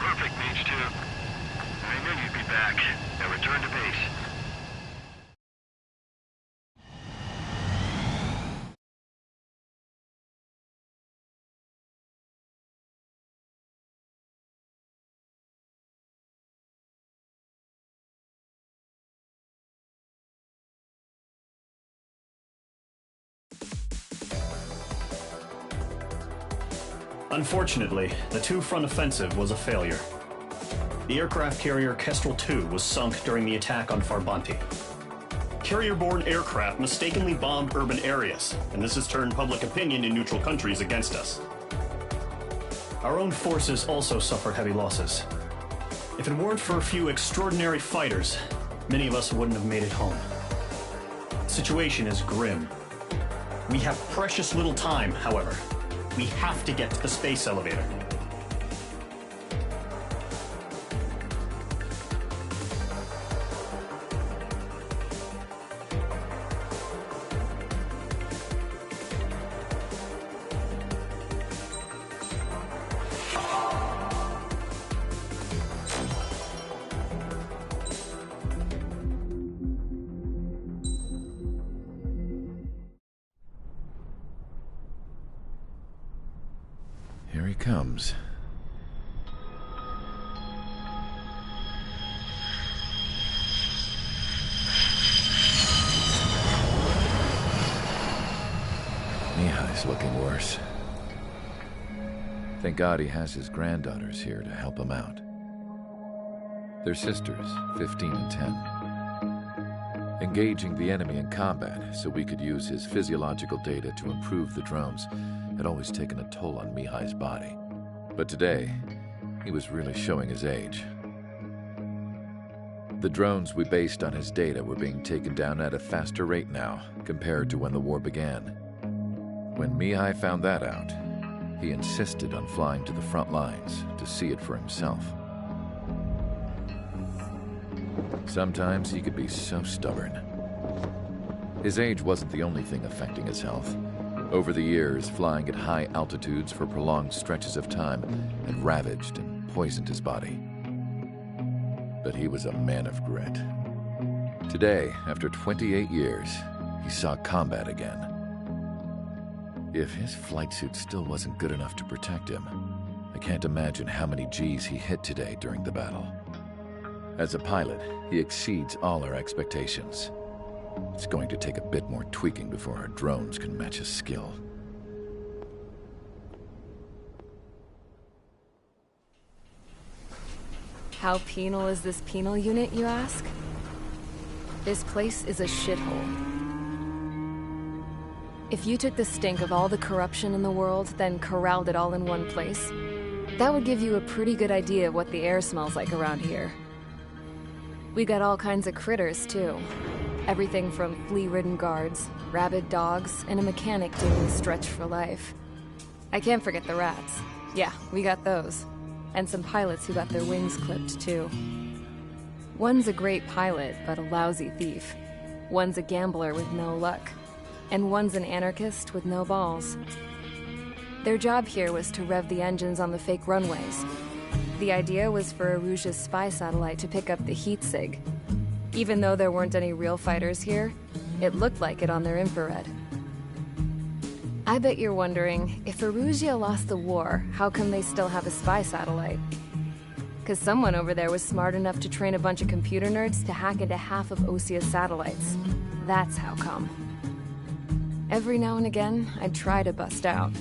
Perfect, Mage 2. I knew you'd be back. Now return to base. Unfortunately, the two-front offensive was a failure. The aircraft carrier Kestrel II was sunk during the attack on Farbanti. Carrier-borne aircraft mistakenly bombed urban areas, and this has turned public opinion in neutral countries against us. Our own forces also suffered heavy losses. If it weren't for a few extraordinary fighters, many of us wouldn't have made it home. The situation is grim. We have precious little time, however. We have to get to the space elevator. Here he comes. Mihai's looking worse. Thank God he has his granddaughters here to help him out. They're sisters, 15 and 10. Engaging the enemy in combat so we could use his physiological data to improve the drones had always taken a toll on Mihai's body. But today, he was really showing his age. The drones we based on his data were being taken down at a faster rate now compared to when the war began. When Mihai found that out, he insisted on flying to the front lines to see it for himself. Sometimes he could be so stubborn. His age wasn't the only thing affecting his health. Over the years, flying at high altitudes for prolonged stretches of time had ravaged and poisoned his body. But he was a man of grit. Today, after 28 years, he saw combat again. If his flight suit still wasn't good enough to protect him, I can't imagine how many Gs he hit today during the battle. As a pilot, he exceeds all our expectations. It's going to take a bit more tweaking before our drones can match his skill. How penal is this penal unit, you ask? This place is a shithole. If you took the stink of all the corruption in the world, then corralled it all in one place, that would give you a pretty good idea of what the air smells like around here. We got all kinds of critters, too. Everything from flea-ridden guards, rabid dogs, and a mechanic doing the stretch for life. I can't forget the rats. Yeah, we got those. And some pilots who got their wings clipped, too. One's a great pilot, but a lousy thief. One's a gambler with no luck. And one's an anarchist with no balls. Their job here was to rev the engines on the fake runways. The idea was for Erusia's spy satellite to pick up the heat sig. Even though there weren't any real fighters here, it looked like it on their infrared. I bet you're wondering, if Erusia lost the war, how come they still have a spy satellite? Because someone over there was smart enough to train a bunch of computer nerds to hack into half of Osia's satellites. That's how come. Every now and again, I'd try to bust out.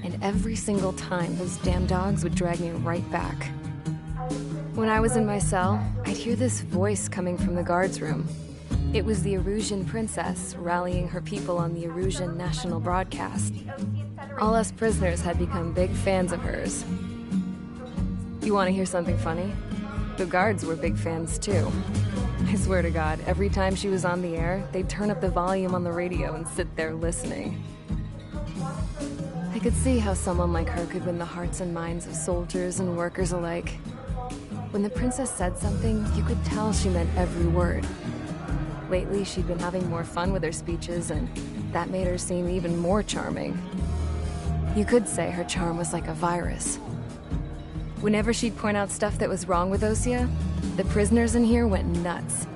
And every single time, those damn dogs would drag me right back. When I was in my cell, I'd hear this voice coming from the guards room. It was the Erusian princess rallying her people on the Erusian national broadcast. All us prisoners had become big fans of hers. You want to hear something funny? The guards were big fans too. I swear to God, every time she was on the air, they'd turn up the volume on the radio and sit there listening. I could see how someone like her could win the hearts and minds of soldiers and workers alike. When the princess said something, you could tell she meant every word. Lately, she'd been having more fun with her speeches, and that made her seem even more charming. You could say her charm was like a virus. Whenever she'd point out stuff that was wrong with Osea, the prisoners in here went nuts.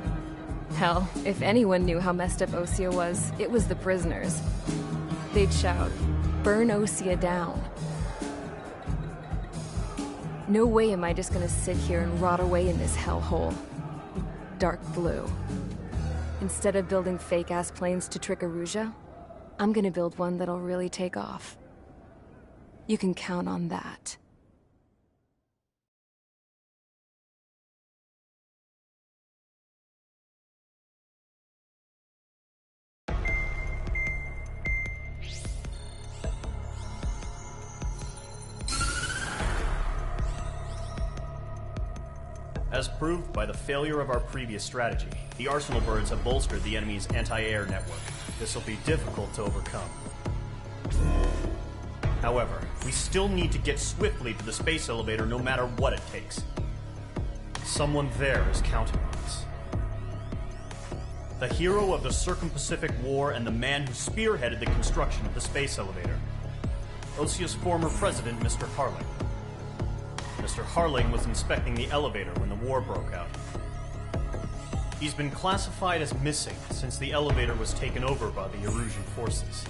Hell, if anyone knew how messed up Osea was, it was the prisoners. They'd shout, "Burn Osea down." No way am I just gonna sit here and rot away in this hellhole. Dark blue. Instead of building fake-ass planes to trick Erusea, I'm gonna build one that'll really take off. You can count on that. As proved by the failure of our previous strategy, the Arsenal birds have bolstered the enemy's anti-air network. This will be difficult to overcome. However, we still need to get swiftly to the space elevator no matter what it takes. Someone there is counting on us. The hero of the Circum-Pacific War and the man who spearheaded the construction of the space elevator. Osea's former president, Mr. Harling. Mr. Harling was inspecting the elevator when the war broke out. He's been classified as missing since the elevator was taken over by the Erusian forces.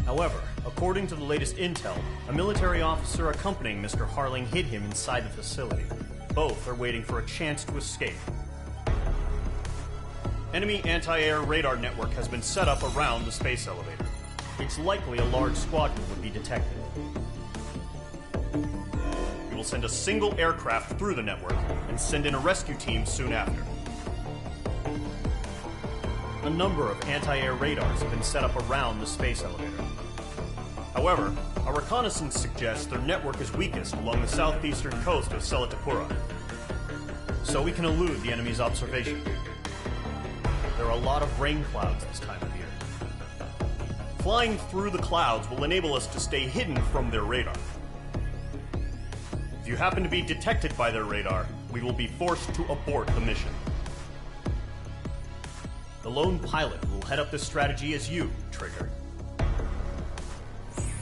However, according to the latest intel, a military officer accompanying Mr. Harling hid him inside the facility. Both are waiting for a chance to escape. Enemy anti-air radar network has been set up around the space elevator. It's likely a large squadron would be detected. We will send a single aircraft through the network and send in a rescue team soon after. A number of anti-air radars have been set up around the space elevator. However, our reconnaissance suggests their network is weakest along the southeastern coast of Selatapura, so we can elude the enemy's observation. There are a lot of rain clouds this time of year. Flying through the clouds will enable us to stay hidden from their radar. If you happen to be detected by their radar, we will be forced to abort the mission. The lone pilot who will head up this strategy is you, Trigger.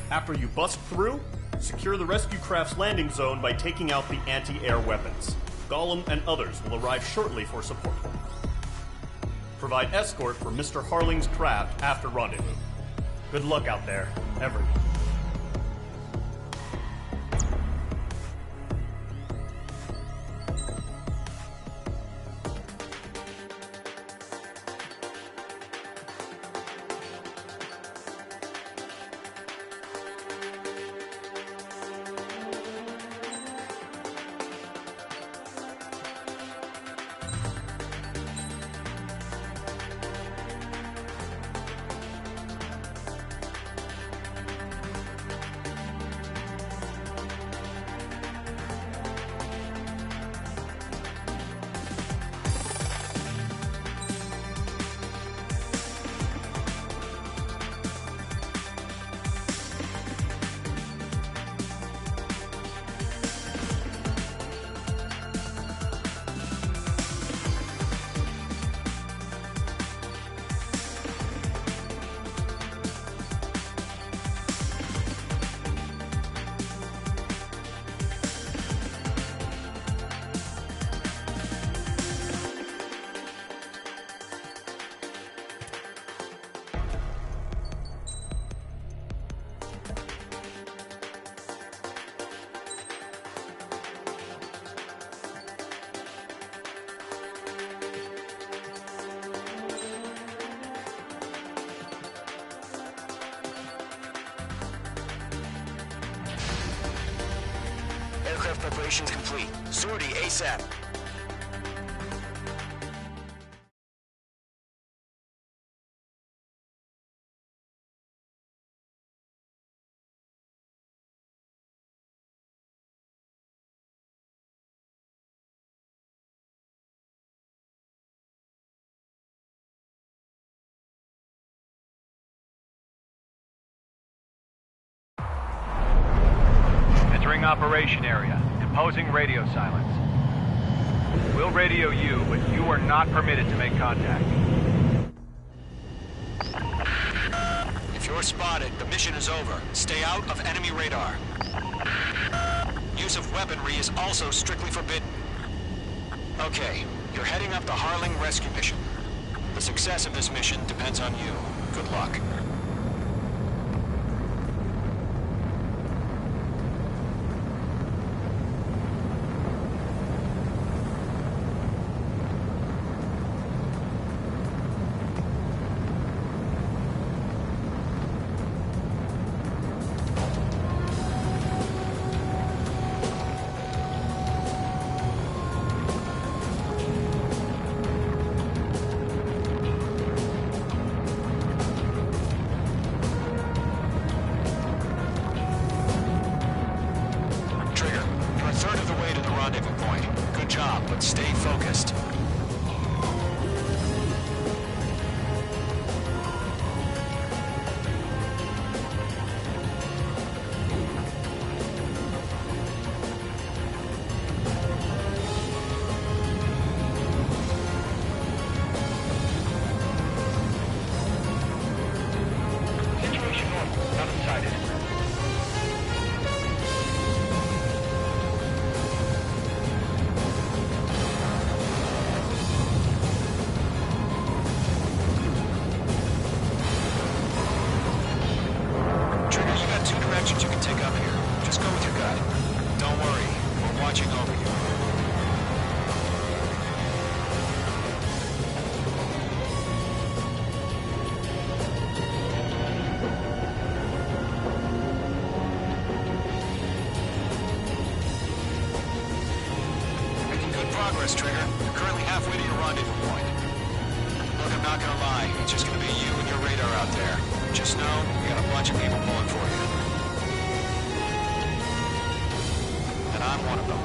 After you bust through, secure the rescue craft's landing zone by taking out the anti-air weapons. Gollum and others will arrive shortly for support. Provide escort for Mr. Harling's craft after rendezvous. Good luck out there, everyone. Aircraft preparations complete. Sortie ASAP. Entering operation area. Imposing radio silence. We'll radio you, but you are not permitted to make contact. If you're spotted, the mission is over. Stay out of enemy radar. Use of weaponry is also strictly forbidden. Okay, you're heading up the Harling rescue mission. The success of this mission depends on you. Good luck. Stay focused. Situation normal. Nothing sighted. You can take up here. Just go with your guide. Don't worry, we're watching over you. Making good progress, Trigger. You're currently halfway to your rendezvous point. Look, I'm not gonna lie. It's just gonna be you and your radar out there. Just know, we got a bunch of people pulling for you. I'm one of them.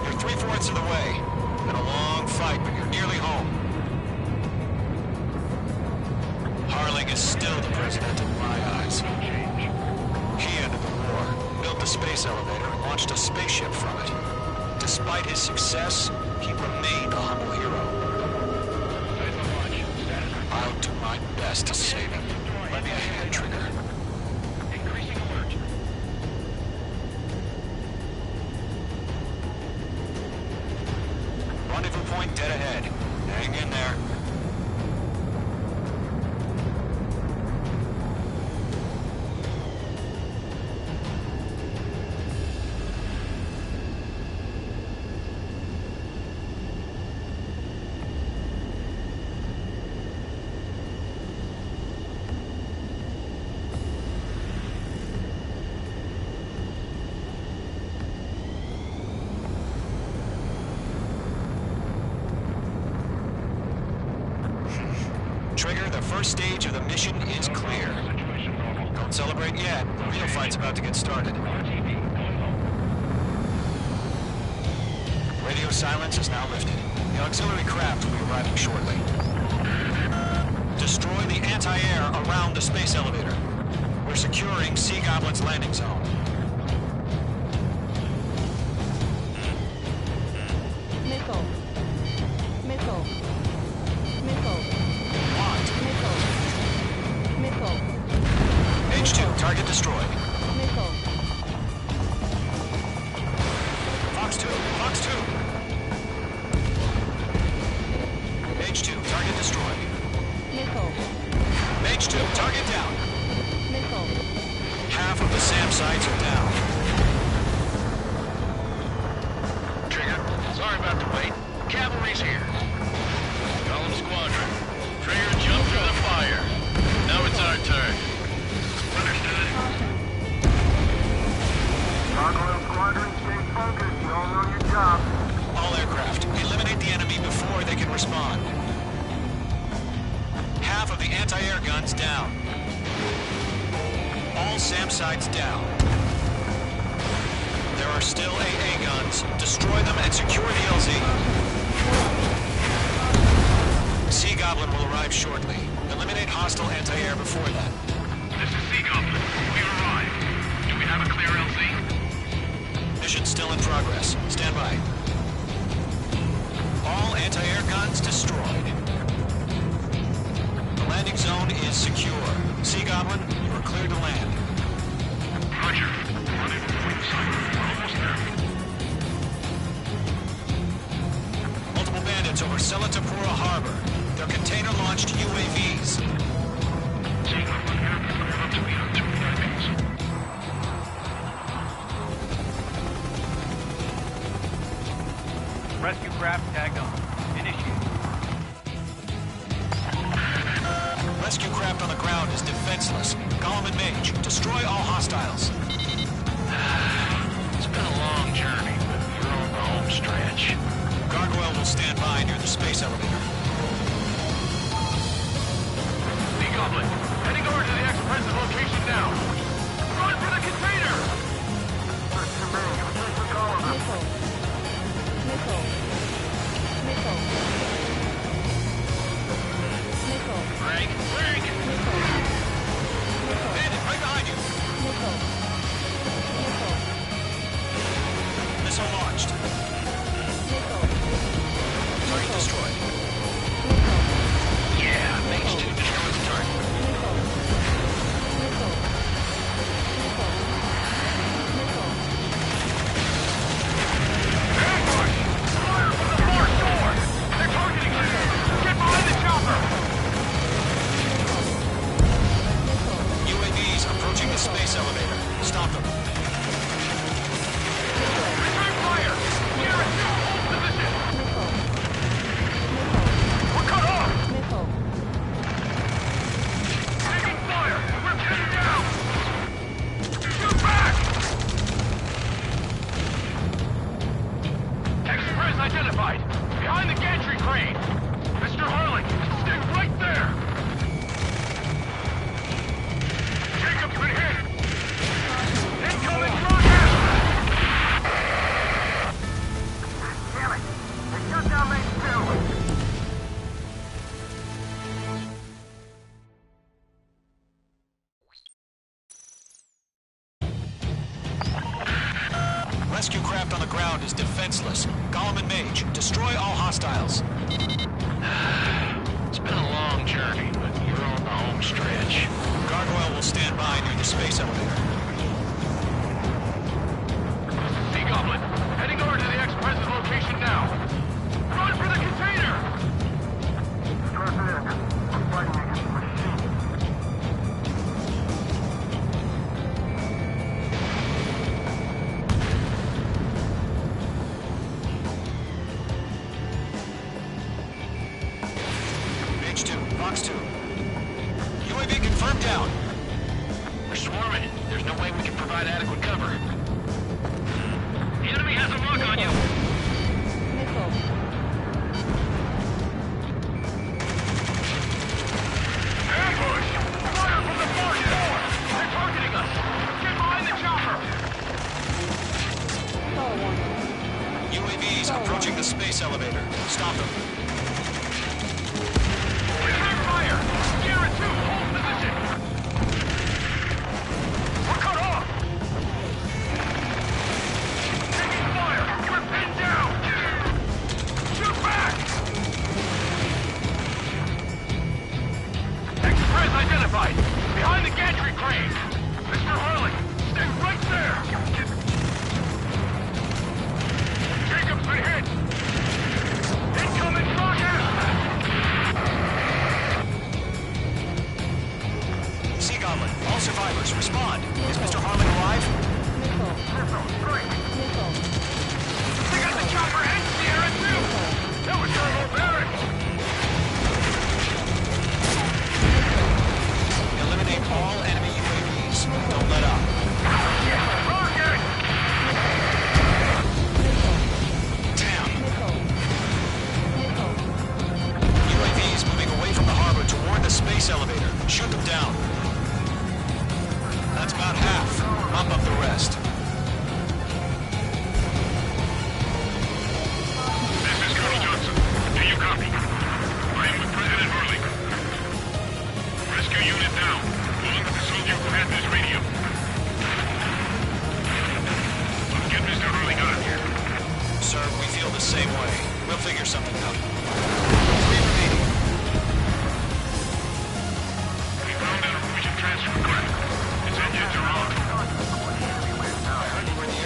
You're 3/4 of the way. Been a long fight, but you're nearly home. Harling is still the president in my eyes. He ended the war, built the space elevator, and launched a spaceship from it. Despite his success, he remained a humble hero. I'll do my best to save him. Lend me a hand, Trigger. Rendezvous point dead ahead. Hang in there. Trigger, the first stage of the mission is clear. Don't celebrate yet. The real fight's about to get started. Radio silence is now lifted. The auxiliary craft will be arriving shortly. Destroy the anti-air around the space elevator. We're securing Sea Goblin's landing zone. Missile. Missile. Missile. Missile. H2, target destroyed. Missile. Fox 2, Fox 2. H2, target destroyed. Missile. H2, target down. Missile. Half of the SAM sites are down. Trigger, sorry about the wait. Cavalry's here. Column Squadron. Trigger jumped through the fire. Now it's our turn. Understood. Column Squadron, stay focused. You all know your job. All aircraft, eliminate the enemy before they can respond. Half of the anti-air guns down. All SAM sites down. There are still AA guns. Destroy them and secure the LZ. Sea Goblin will arrive shortly. Eliminate hostile anti-air before that. This is Sea Goblin. We've arrived. Do we have a clear LZ? Mission still in progress. Stand by. All anti-air guns destroyed. The landing zone is secure. Sea Goblin, you are cleared to land. Roger. Rendezvous point Multiple bandits over Selatapura Harbor. They're container-launched UAVs. Rescue craft tagged on. Initiate. Rescue craft on the ground is defenseless. Golem and Mage, destroy all hostiles. It's been a long journey, but you're on the home stretch. Gargoyle will stand by near the space elevator. The Goblin, heading over to the express's location now. Run for the container! Frank! Bandit, right behind you! Missile launched. Target destroyed. Yeah, Mage 2 destroyed the target. Ambush! Fire from the far shore! They're targeting us! Get behind the chopper! UAVs approaching the space elevator. Stop them. Return fire! Gear at 2, hold position! We're cut off! Taking fire! We're pinned down! Shoot back! Express identified! Behind the gantry crane! Mr. Harling, stay right there! Jacob's been hit! Incoming rocket! Damn it! They shut down Mage 2! Rescue craft on the ground is defenseless. Golem and Mage, destroy all hostiles. It's been a long journey, but you're on the home stretch. Gargoyle will stand by near the space elevator. Sea Goblin, heading over to the Express's location now. Run for the container! Stress it in. We're fighting against the machine. Mage 2, Fox 2. UAV confirmed down. We're swarming. There's no way we can provide adequate cover. The enemy has a lock on you. Ambush! Fire from the far shore! They're targeting us! Get behind the chopper! UAVs approaching the space elevator. Stop them. Return fire! Gear at 2, hold position! We're cut off! Taking fire! We're pinned down! Shoot back! Express identified! Behind the gantry crane! Mr. Harling, stay right there! Jacob's been hit! Incoming rocket! Sea Goblin, all survivors, respond. Is Mr. Harling alive? They got the chopper and Sierra too! That was barbaric! Eliminate all enemy UAVs. Don't let up. Rocket! Damn. UAVs moving away from the harbor toward the space elevator. Shoot them down. That's about half. Mop up the rest. This is Colonel Johnson. Do you copy? I am with President Harling. Rescue unit down, along with the soldier who had this radio. Let's get Mr. Harling out of here. Sir, we feel the same way. We'll figure something out. 3 remaining. We found an Norwegian transfer craft. Its engines are on. Where the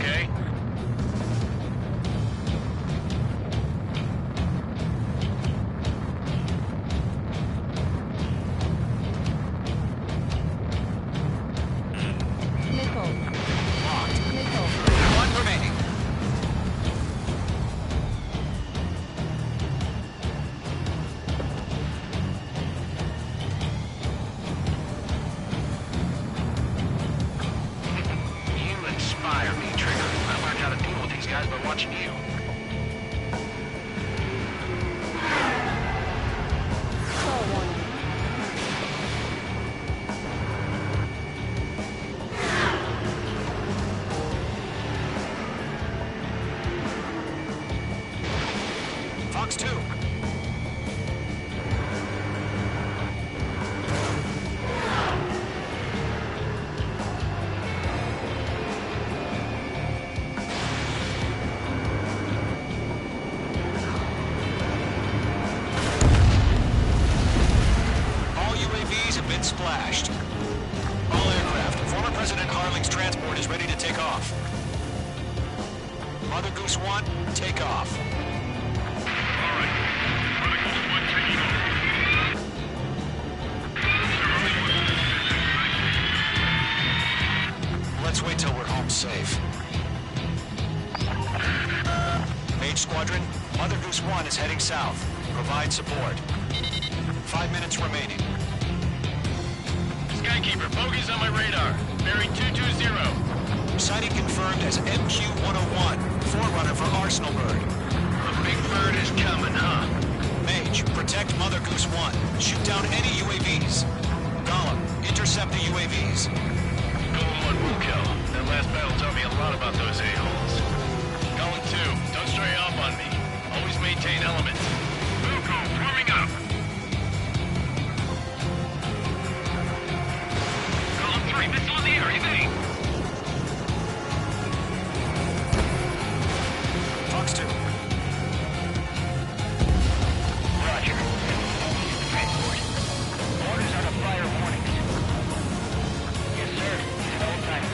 okay? Nickel. Locked. Nickel. One remaining. You inspire me, Trigger. I learned how to deal with these guys by watching you. Fall warning. Fox 2. All UAVs have been splashed. All aircraft. Former President Harling's transport is ready to take off. Mother Goose 1, take off. Let's wait till we're home safe. Mage Squadron, Mother Goose 1 is heading south. Provide support. 5 minutes remaining. Skykeeper, bogeys on my radar. Bearing 220. Sighting confirmed as MQ-101, forerunner for Arsenal Bird. The big bird is coming, huh? Mage, protect Mother Goose 1. Shoot down any UAVs. Gollum, intercept the UAVs. Golem 1 will kill. That last battle taught me a lot about those a-holes. Golem 2, don't stray off on me. Always maintain element. Vuko, forming up. Golem 3, missile in the air, evading. Fox 2. Roger. Transport. Orders are to fire warnings. Yes, sir. At all times.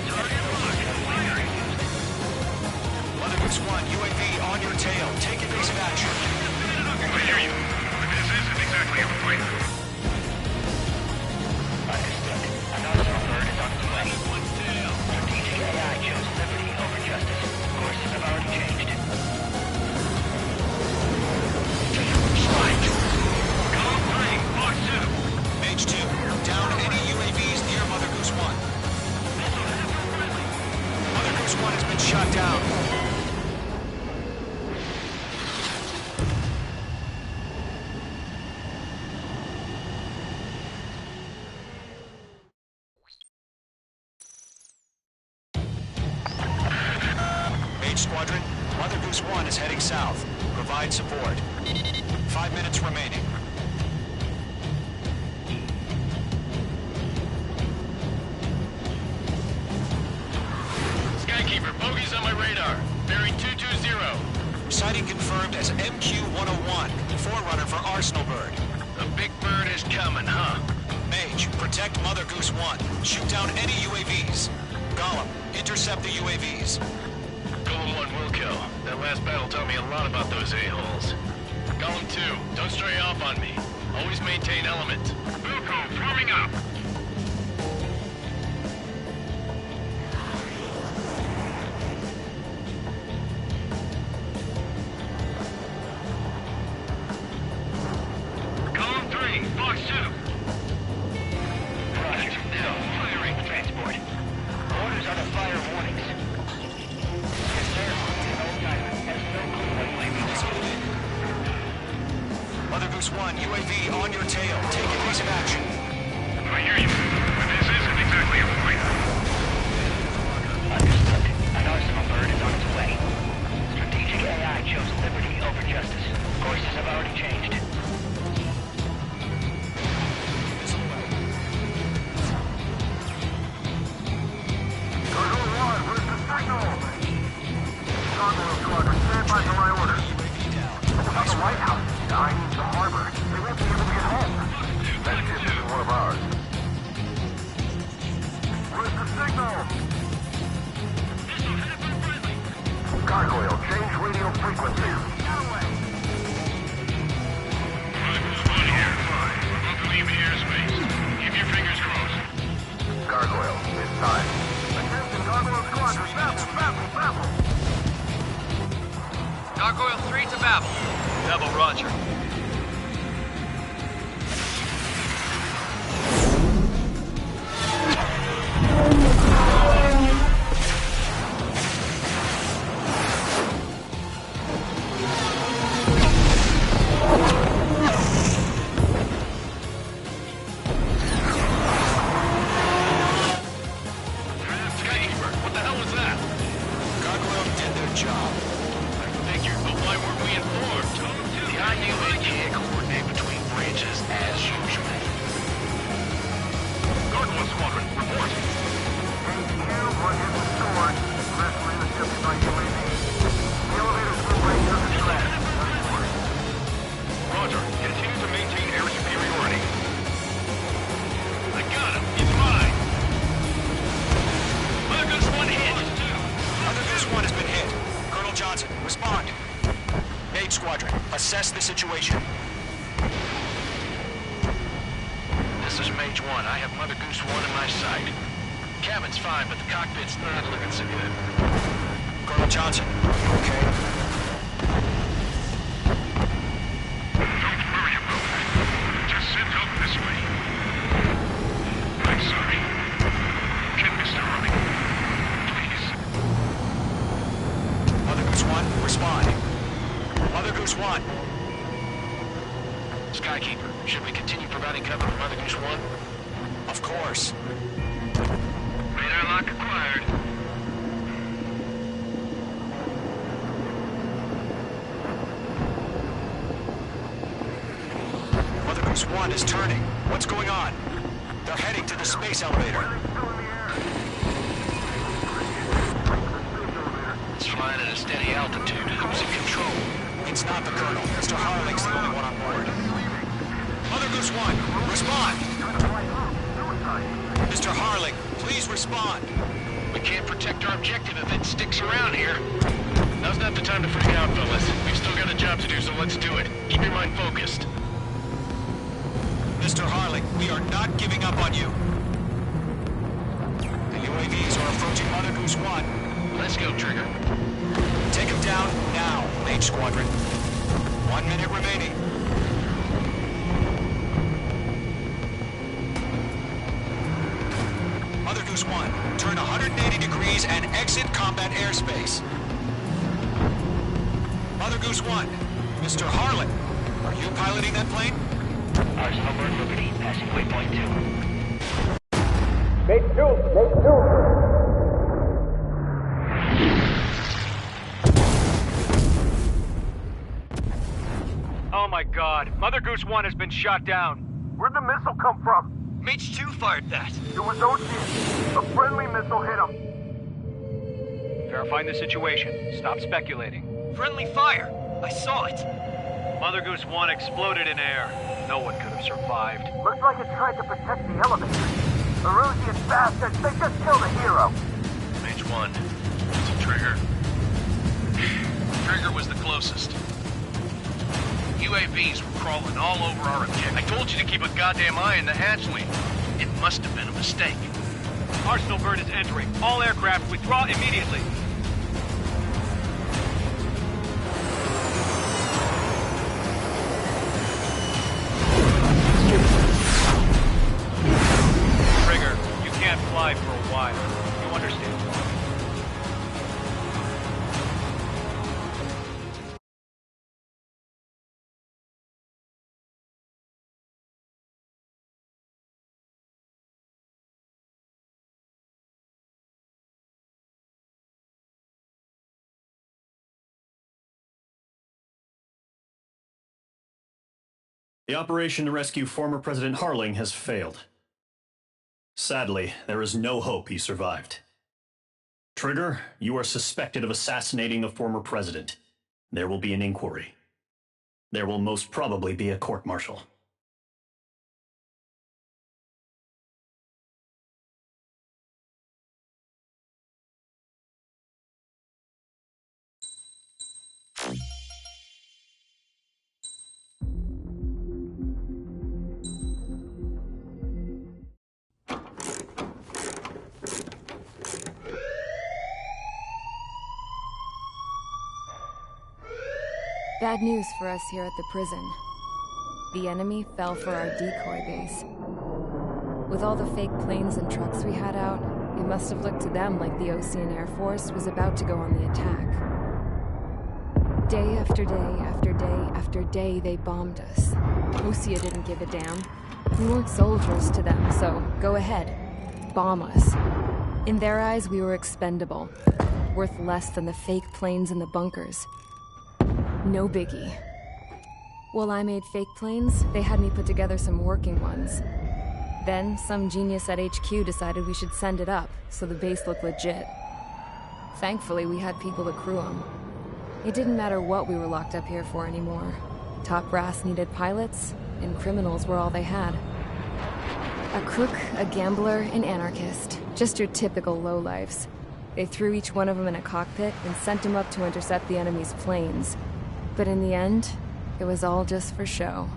Mother Goose 1, UAV on your tail. Take evasive action. I hear you. But this isn't exactly a fight. Understood. Another bird is on its way. Strategic AI chose liberty over justice. Courses have already changed. Golem 3, Fox 2. Mage 2, down any UAVs near Mother Goose 1. Mother Goose 1 has been shot down. Mage Squadron, Mother Goose 1 is heading south. Provide support. 5 minutes remaining. Skykeeper, bogeys on my radar. Bearing 220. Sighting confirmed as MQ-101, forerunner for Arsenal Bird. The big bird is coming, huh? Mage, protect Mother Goose 1. Shoot down any UAVs. Gollum, intercept the UAVs. Golem 1 will kill. That last battle taught me a lot about those a-holes. Golem 2, don't stray off on me. Always maintain element. Vuko, forming up. Golem 3, Fox 2. Roger. Firing. Transport. Orders are to fire warnings. Yes, sir. At all times. Has no clue what UAV is. Mother Goose 1, UAV on your tail. Take evasive action. I hear you. But this isn't exactly a fight. Understood. An Arsenal bird is on its way. Strategic AI chose liberty over justice. Courses have already changed. Control 1, where's the signal? Convoy Squadron, stand by for my orders. At the White House, I need the harbor. They won't be able to get home. That ship isn't one of ours. frequency. One here. About to leave the airspace. Keep your fingers crossed. Gargoyle, it's time. Attention, Gargoyle Squadron. Babel. Gargoyle 3 to Babel. Babel, roger. Skykeeper, what the hell was that? Gargoyle did their job. I figured, but why weren't we informed? The IUA can't coordinate between branches as usual. Gargoyle Squadron, report. HQ, one hit restored. Rest leadership by UAV. The elevator crew range under threat. Roger. Continue to maintain air superiority. I got him. He's mine. Mother Goose 1 hit. Mother Goose 1 has been hit. Colonel Johnson, respond. Mage Squadron, assess the situation. This is Mage 1. I have Mother Goose 1 in my sight. Cabin's fine, but the cockpit's not looking so good. Colonel Johnson, you okay? Don't worry about that. Just send help this way. I'm sorry. Get Mr. Running. Please. Mother Goose 1, respond. Mother Goose 1. Skykeeper, should we continue providing cover for Mother Goose 1? Of course. Radar lock acquired. Mother Goose 1 is turning. What's going on? They're heading to the space elevator. It's flying at a steady altitude. Who's in control? It's not the Colonel. Mr. Harling's the only one on board. Mother Goose 1, respond! Mr. Harling, please respond. We can't protect our objective if it sticks around here. Now's not the time to freak out, fellas. We've still got a job to do, so let's do it. Keep your mind focused. Mr. Harling, we are not giving up on you. The UAVs are approaching Mother Goose 1. Let's go, Trigger. Take him down now, Mage Squadron. 1 minute remaining. Mother Goose 1, turn 180 degrees and exit combat airspace. Mother Goose 1, Mr. Harlan, are you piloting that plane? Arsenal Bird Liberty, passing waypoint 2. Make two. Oh my god. Mother Goose 1 has been shot down. Where'd the missile come from? Mage 2 fired that. It was Ocean. A friendly missile hit him. Verifying the situation. Stop speculating. Friendly fire. I saw it. Mother Goose 1 exploded in air. No one could have survived. Looks like it tried to protect the elevator. Erusian bastards, they just killed a hero. Mage 1, is it Trigger? Trigger was the closest. UAVs were crawling all over our objective. I told you to keep a goddamn eye on the hatchling. It must have been a mistake. Arsenal Bird is entering. All aircraft withdraw immediately. Trigger, you can't fly for a while. You understand why. The operation to rescue former President Harling has failed. Sadly, there is no hope he survived. Trigger, you are suspected of assassinating the former president. There will be an inquiry. There will most probably be a court-martial. Bad news for us here at the prison. The enemy fell for our decoy base. With all the fake planes and trucks we had out, it must have looked to them like the Osean Air Force was about to go on the attack. Day after day after day after day, they bombed us. Osea didn't give a damn. We weren't soldiers to them, so go ahead. Bomb us. In their eyes, we were expendable. Worth less than the fake planes in the bunkers. No biggie. While I made fake planes, they had me put together some working ones. Then, some genius at HQ decided we should send it up, so the base looked legit. Thankfully, we had people to crew them. It didn't matter what we were locked up here for anymore. Top brass needed pilots, and criminals were all they had. A crook, a gambler, an anarchist. Just your typical lowlifes. They threw each one of them in a cockpit and sent them up to intercept the enemy's planes. But in the end, it was all just for show.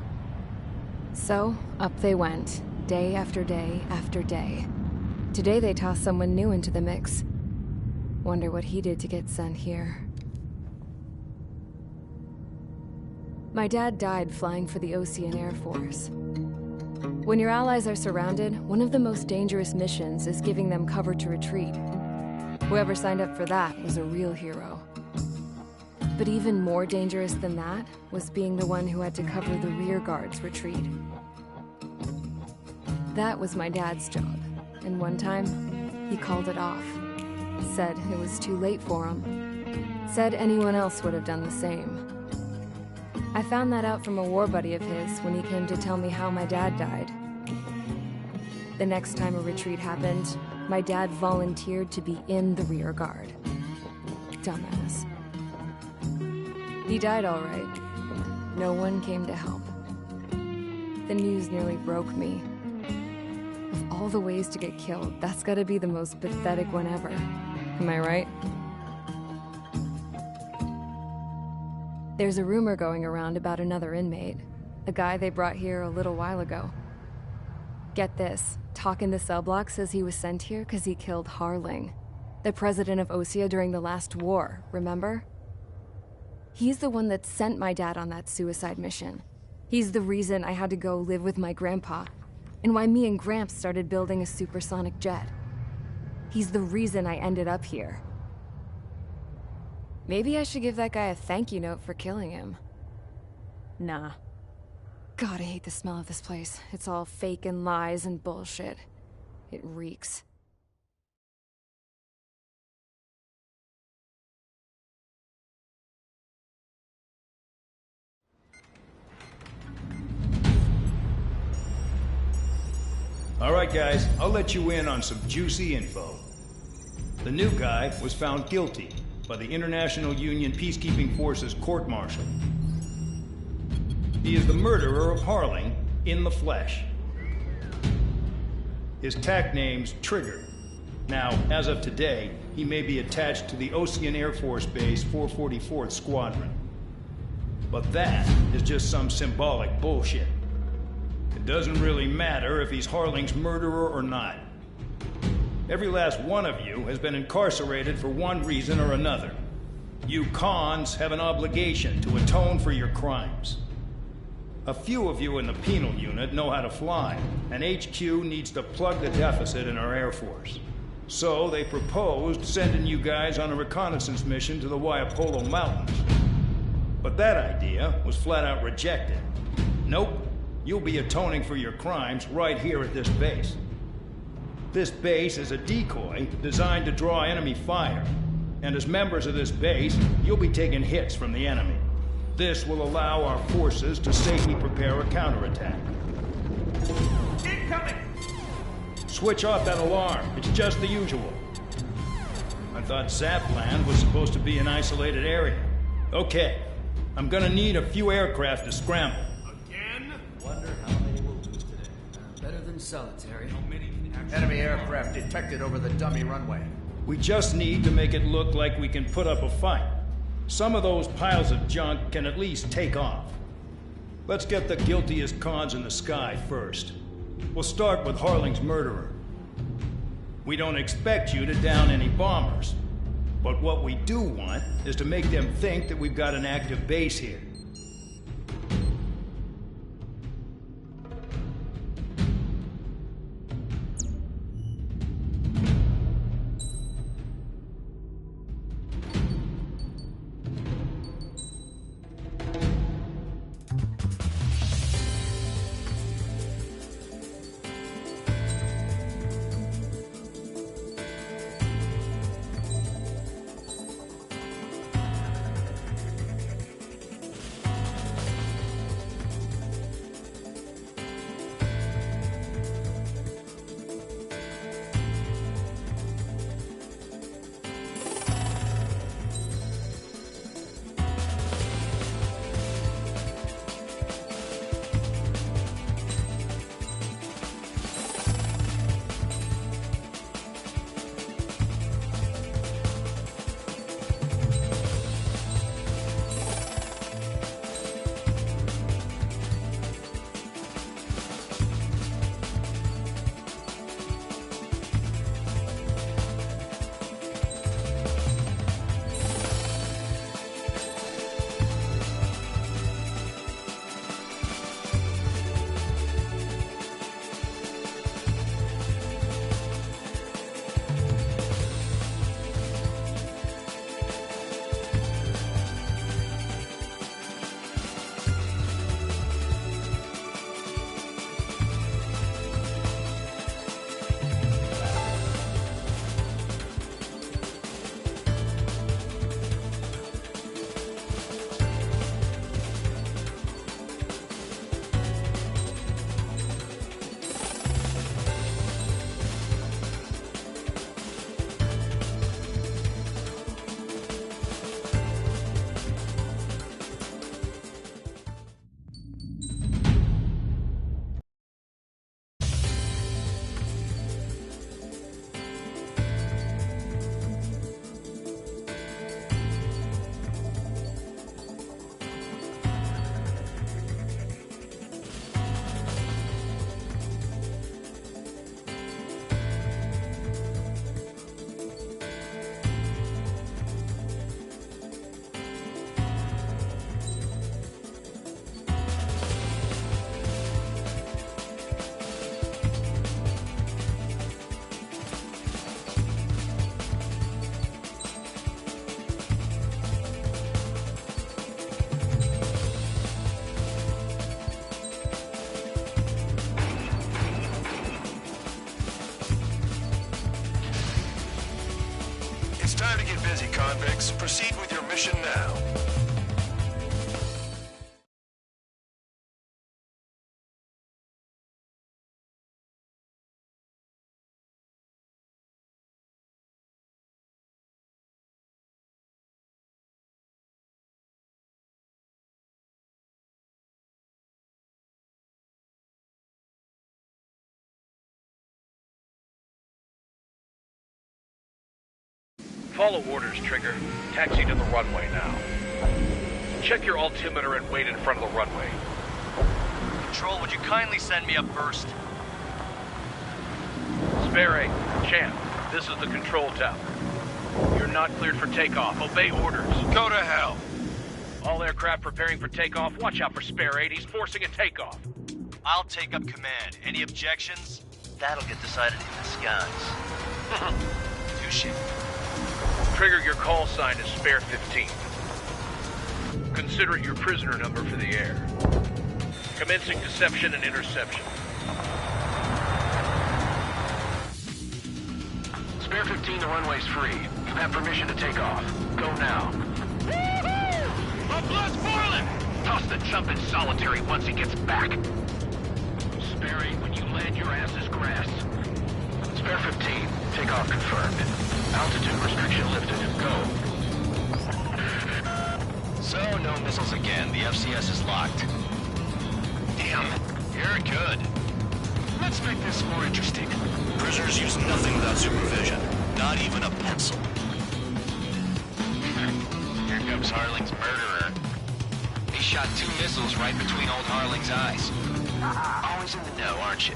So, up they went, day after day after day. Today they tossed someone new into the mix. Wonder what he did to get sent here. My dad died flying for the Osean Air Force. When your allies are surrounded, one of the most dangerous missions is giving them cover to retreat. Whoever signed up for that was a real hero. But even more dangerous than that was being the one who had to cover the rear guard's retreat. That was my dad's job, and one time, he called it off. Said it was too late for him. Said anyone else would have done the same. I found that out from a war buddy of his when he came to tell me how my dad died. The next time a retreat happened, my dad volunteered to be in the rear guard. Dumbass. He died all right. No one came to help. The news nearly broke me. Of all the ways to get killed, that's gotta be the most pathetic one ever. Am I right? There's a rumor going around about another inmate. A guy they brought here a little while ago. Get this, Talk in the cell block says he was sent here because he killed Harling, the president of Osea during the last war, remember? He's the one that sent my dad on that suicide mission. He's the reason I had to go live with my grandpa, and why me and Gramps started building a supersonic jet. He's the reason I ended up here. Maybe I should give that guy a thank you note for killing him. Nah. God, I hate the smell of this place. It's all fake and lies and bullshit. It reeks. All right, guys, I'll let you in on some juicy info. The new guy was found guilty by the International Union Peacekeeping Forces court-martial. He is the murderer of Harling in the flesh. His TAC name's Trigger. Now, as of today, he may be attached to the Osean Air Force Base 444th Squadron. But that is just some symbolic bullshit. It doesn't really matter if he's Harling's murderer or not. Every last one of you has been incarcerated for one reason or another. You cons have an obligation to atone for your crimes. A few of you in the penal unit know how to fly, and HQ needs to plug the deficit in our Air Force. So they proposed sending you guys on a reconnaissance mission to the Waiapolo Mountains. But that idea was flat out rejected. Nope, you'll be atoning for your crimes right here at this base. This base is a decoy designed to draw enemy fire. And as members of this base, you'll be taking hits from the enemy. This will allow our forces to safely prepare a counterattack. Incoming! Switch off that alarm. It's just the usual. I thought Zapland was supposed to be an isolated area. Okay, I'm gonna need a few aircraft to scramble. Again? Wonder how many we'll lose today. Better than solitary. Enemy aircraft detected over the dummy runway. We just need to make it look like we can put up a fight. Some of those piles of junk can at least take off. Let's get the guiltiest cons in the sky first. We'll start with Harling's murderer. We don't expect you to down any bombers. But what we do want is to make them think that we've got an active base here. It's time to get busy, convicts. Proceed with your mission now. Follow orders, Trigger. Taxi to the runway now. Check your altimeter and wait in front of the runway. Control, would you kindly send me up first? Spare 8, Champ, this is the control tower. You're not cleared for takeoff. Obey orders. Go to hell. All aircraft preparing for takeoff. Watch out for Spare 8. He's forcing a takeoff. I'll take up command. Any objections? That'll get decided in the skies. Touche. Trigger, your call sign is Spare 15. Consider it your prisoner number for the air. Commencing deception and interception. Spare 15, the runway's free. You have permission to take off. Go now. My blood's boiling! Toss the chump in solitary once he gets back. Spare 8, when you land, your ass is grass. Spare 15, takeoff confirmed. Altitude restriction lifted. Go. So, no missiles again. The FCS is locked. Damn, you're good. Let's make this more interesting. Prisoners use nothing without supervision. Not even a pencil. Here comes Harling's murderer. He shot 2 missiles right between old Harling's eyes. Always in the know, aren't you?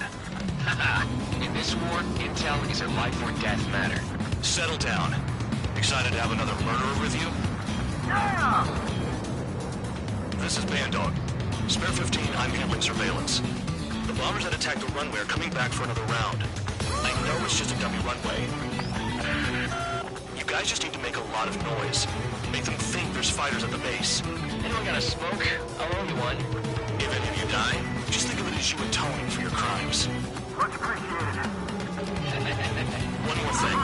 In this war, intel is a life or death matter. Settle down. Excited to have another murderer with you? Yeah! This is Bandog. Spare 15, I'm handling surveillance. The bombers that attacked the runway are coming back for another round. I know it's just a dummy runway. You guys just need to make a lot of noise. Make them think there's fighters at the base. Anyone got a smoke? I'll owe you one. If any of you die, just think of it as you atoning for your crimes. Much appreciated. One more thing.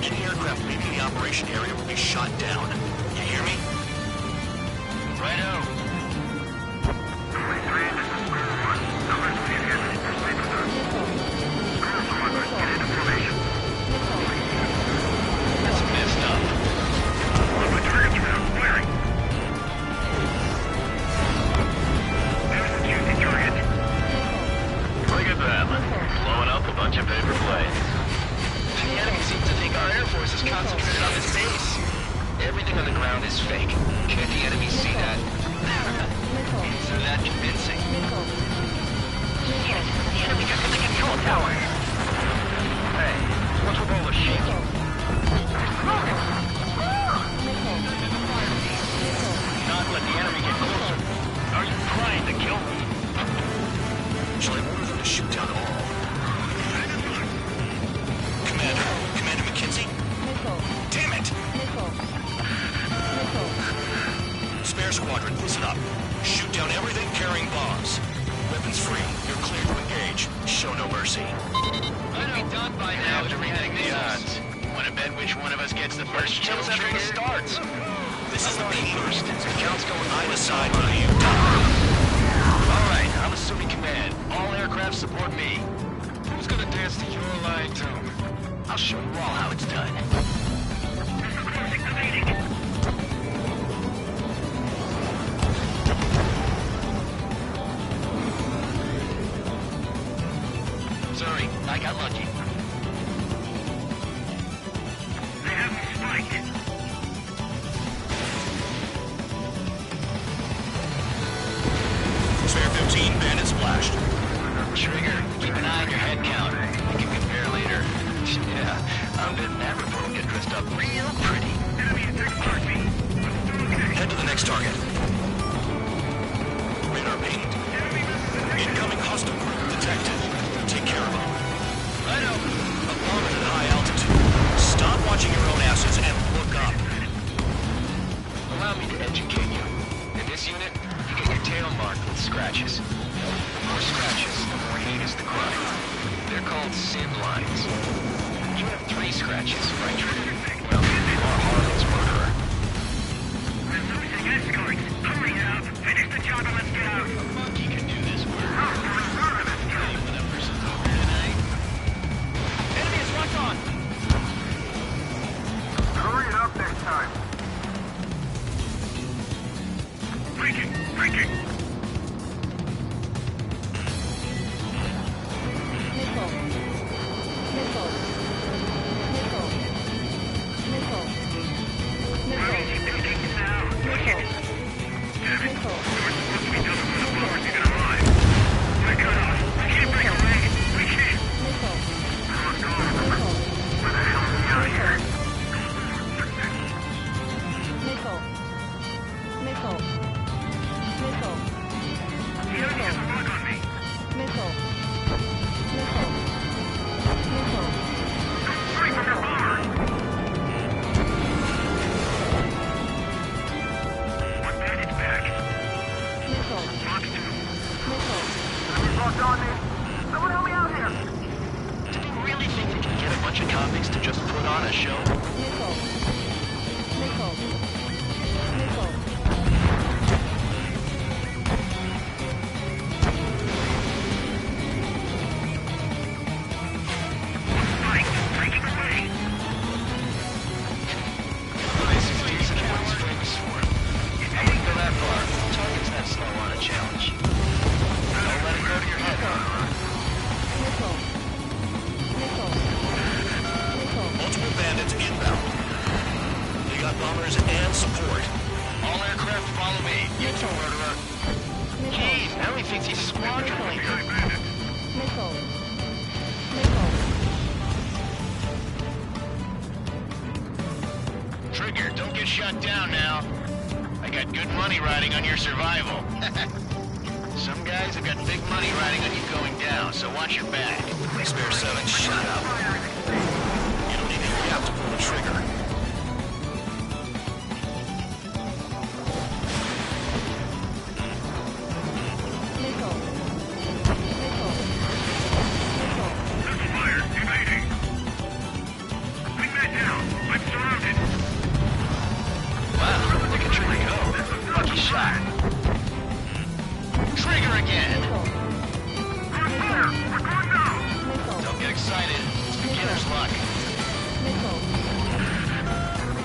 Any aircraft leaving the operation area will be shot down. You hear me? Righto. 23, this is Spare 1. Numbers, please get in. Proceed with us. Spare 1, get into formation. That's messed up. On my target's around, flaring. There's the juicy target. Look at them. Blowing up a bunch of paper planes. The enemy seems to think our Air Force is concentrated on this base. Everything on the ground is fake. Can't the enemy see that? Isn't that convincing? Yes, the enemy got to the control tower. Hey, what's with all the shit? Not let the enemy get closer. Are you trying to kill me? Shall I order them to shoot down all? Commander McKenzie? Damn it! Spare squadron, listen up. Shoot down everything carrying bombs. Weapons free. You're cleared to engage. Show no mercy. I'd be done by now if we had the odds. Want to bet which one of us gets the first kill after it starts? This is the main burst. Counts go either side while you die. All right, I'm assuming command. All aircraft support me. Who's gonna dance to your line too? I'll show you all how it's done. Sorry, I got lucky. They have me spiked. Spare 15, bandit splashed. Trigger, keep an eye on your head count. We can compare later. Yeah, I'm betting that report will get dressed up real pretty. Enemy attack mark me. Head to the next target. Radar pinged. Incoming hostile group detected. Take care of them. I know. A bomb at high altitude. Stop watching your own asses and look up. Allow me to educate you. In this unit, you get your tail marked with scratches. The more scratches, the more heinous the crime. They're called bunch of convicts to just put on a show? Nickel. Nickel. Nickel. This is decent at what he's famous for. I wouldn't go that far. Target's that slow on a challenge. Don't let it go to your head. Nickel. Nickel. Nickel. Multiple bandits inbound. They got bombers and support. All aircraft follow me. You too, murderer. Jeez, now he thinks he's squadron leader. Nickel. Nickel. Trigger, don't get shut down now. I got good money riding on your survival. Some guys have got big money riding on you going down, so watch your back. Spare 7, shut up. You don't even have to pull the trigger. Nickel. Nickel. Nickel. Fire, evading. Bring that down. I'm surrounded. Wow, look at Trigger go. Lucky shot. Trigger again. Fire! We're going down! Don't get excited. It's beginner's luck. Nickel.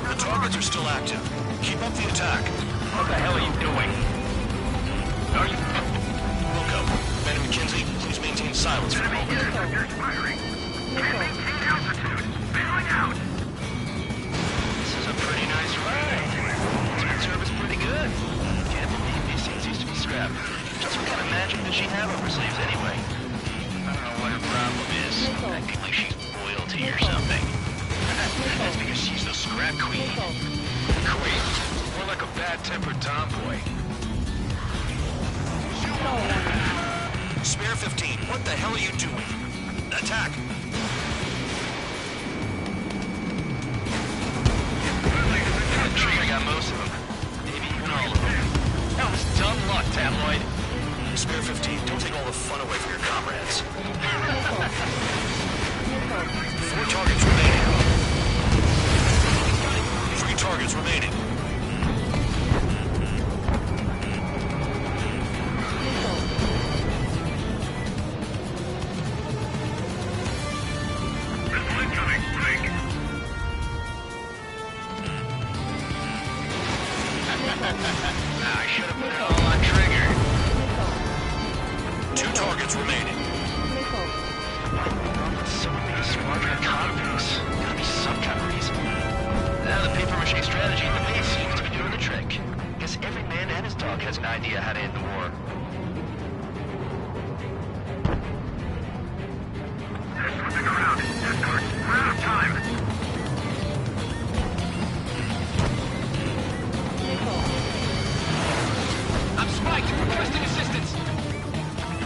The targets are still active. Keep up the attack. What the hell are you doing? Are you... Wilco, Ben and McKenzie, please maintain silence for a moment. They're firing. Maintain altitude. Bailing out. This is a pretty nice ride. Speed service pretty good. Can't believe these things used to be scrapped. Just what kind of magic does she have up her sleeves anyway? I don't know what her problem is. Acting like she's royalty or something. That's because she's the scrap queen. Queen? More like a bad-tempered tomboy. Spare 15, what the hell are you doing? Attack! Trigger got most of them. Maybe even all of them. That was dumb luck, Tabloid. Spare 15, don't take all the fun away from your comrades. 4 targets remaining. 3 targets remaining. Missile incoming. Break. I should have put it all on Trigger. 2 targets remaining. So would be a squadron of convicts. Gotta be some kind of reason. Now the paper-mache strategy in the base seems to be doing the trick. Guess every man and his dog has an idea how to end the war. They're slipping around. Escort. We're out of time. I'm spiked! Requesting assistance!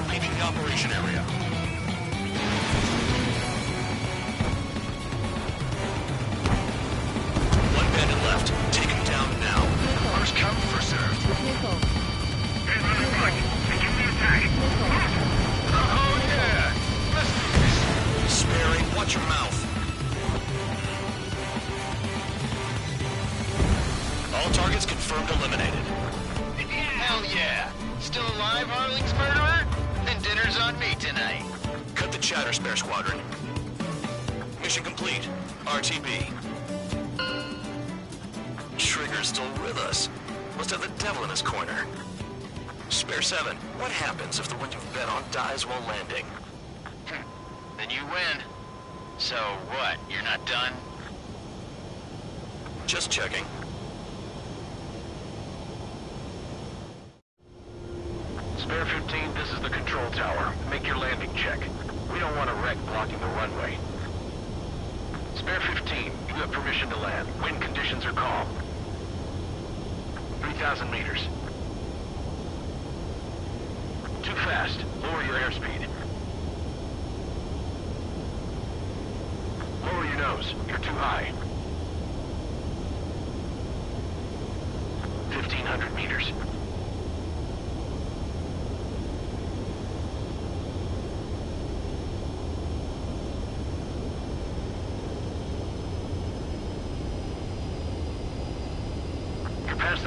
Leaving the operation area. One bandit left. Take him down now. First come, first served. Get another fight. Begin the attack. Oh yeah! Let's do this! Sparing, watch your mouth. All targets confirmed eliminated. Hell yeah! Still alive, Harling's murderer? Then dinner's on me tonight. Cut the chatter, Spare Squadron. Mission complete. RTB. Trigger's still with us. Must have the devil in his corner. Spare 7, what happens if the one you've bet on dies while landing? Then you win. So what, you're not done? Just checking. Spare 15, this is the control tower. Make your landing check. We don't want a wreck blocking the runway. Spare 15, you have permission to land. Wind conditions are calm. 3,000 meters. Too fast. Lower your airspeed. Lower your nose. You're too high. 1,500 meters.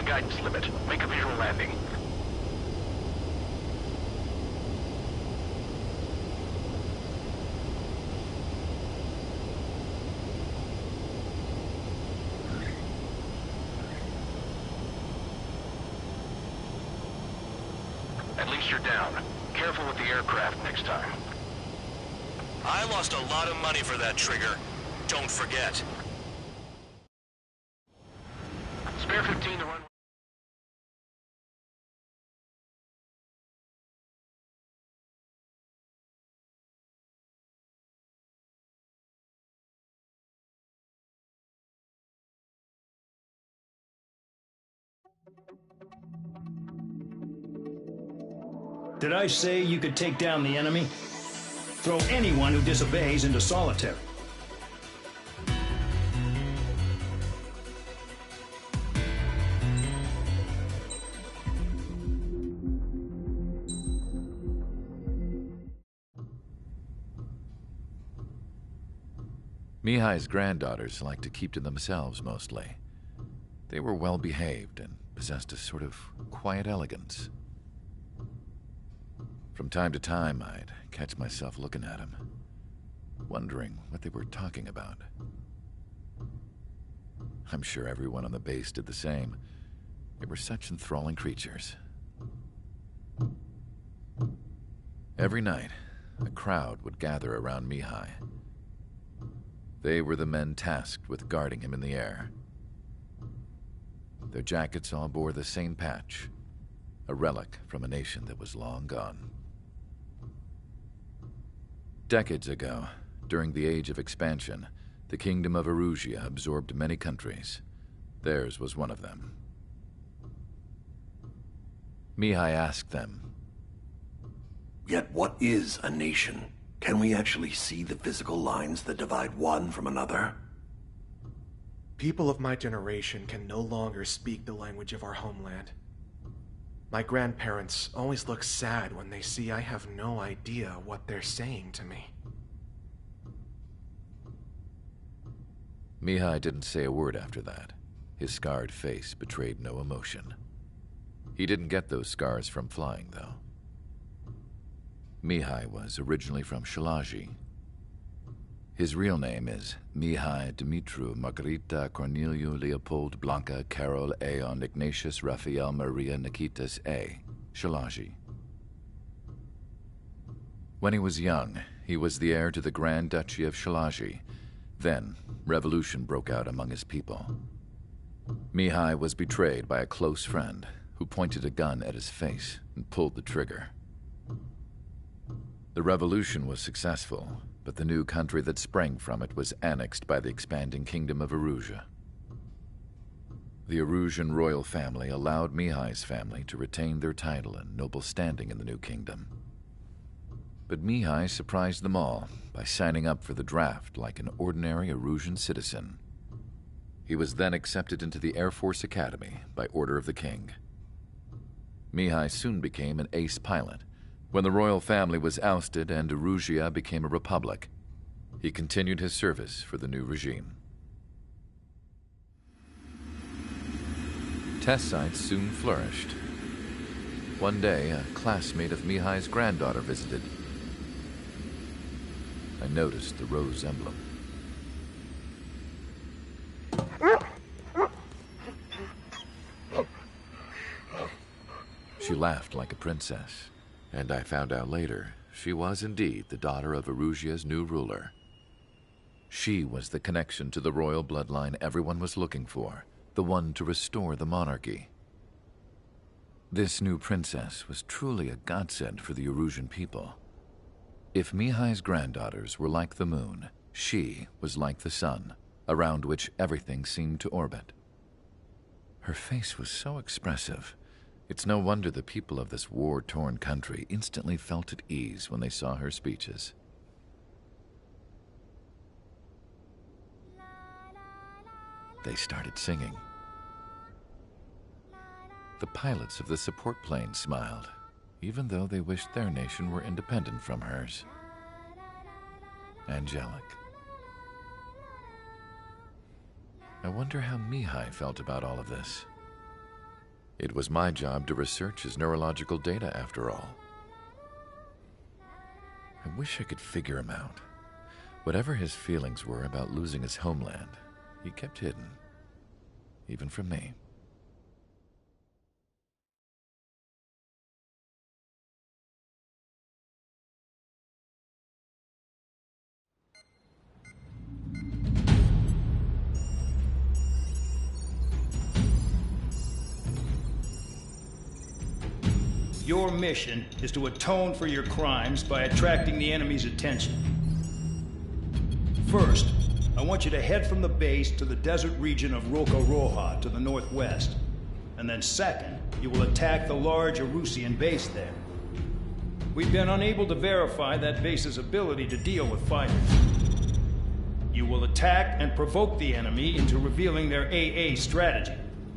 guidance limit. Make a visual landing. At least you're down. Careful with the aircraft next time. I lost a lot of money for that trigger. Don't forget. Spare 15 to run. Did I say you could take down the enemy? Throw anyone who disobeys into solitary. Mihai's granddaughters liked to keep to themselves mostly. They were well behaved and possessed a sort of quiet elegance. From time to time, I'd catch myself looking at them, wondering what they were talking about. I'm sure everyone on the base did the same. They were such enthralling creatures. Every night, a crowd would gather around Mihai. They were the men tasked with guarding him in the air. Their jackets all bore the same patch, a relic from a nation that was long gone. Decades ago, during the Age of Expansion, the Kingdom of Erusia absorbed many countries. Theirs was one of them. Mihai asked them, "Yet what is a nation? Can we actually see the physical lines that divide one from another?" People of my generation can no longer speak the language of our homeland. My grandparents always look sad when they see I have no idea what they're saying to me. Mihai didn't say a word after that. His scarred face betrayed no emotion. He didn't get those scars from flying, though. Mihai was originally from Shalaji. His real name is Mihai Dumitru Margarita Corneliu Leopold Blanca Carol Aeon Ignatius Raphael Maria Nikitas A. Shalaji. When he was young, he was the heir to the Grand Duchy of Shalaji. Then, revolution broke out among his people. Mihai was betrayed by a close friend who pointed a gun at his face and pulled the trigger. The revolution was successful, but the new country that sprang from it was annexed by the expanding Kingdom of Erusia. The Erusian royal family allowed Mihai's family to retain their title and noble standing in the new kingdom. But Mihai surprised them all by signing up for the draft like an ordinary Erusian citizen. He was then accepted into the Air Force Academy by order of the king. Mihai soon became an ace pilot. When the royal family was ousted and Erusia became a republic, he continued his service for the new regime. Test sites soon flourished. One day, a classmate of Mihai's granddaughter visited. I noticed the rose emblem. She laughed like a princess, and I found out later she was indeed the daughter of Erusia's new ruler. She was the connection to the royal bloodline everyone was looking for, the one to restore the monarchy. This new princess was truly a godsend for the Erusian people. If Mihai's granddaughters were like the moon, she was like the sun, around which everything seemed to orbit. Her face was so expressive. It's no wonder the people of this war-torn country instantly felt at ease when they saw her speeches. They started singing. The pilots of the support plane smiled, even though they wished their nation were independent from hers. Angelic. I wonder how Mihai felt about all of this. It was my job to research his neurological data, after all. I wish I could figure him out. Whatever his feelings were about losing his homeland, he kept hidden, even from me. Your mission is to atone for your crimes by attracting the enemy's attention. First, I want you to head from the base to the desert region of Raldrineorth to the northwest. And then second, you will attack the large Erusian base there. We've been unable to verify that base's ability to deal with fighters. You will attack and provoke the enemy into revealing their AA strategy.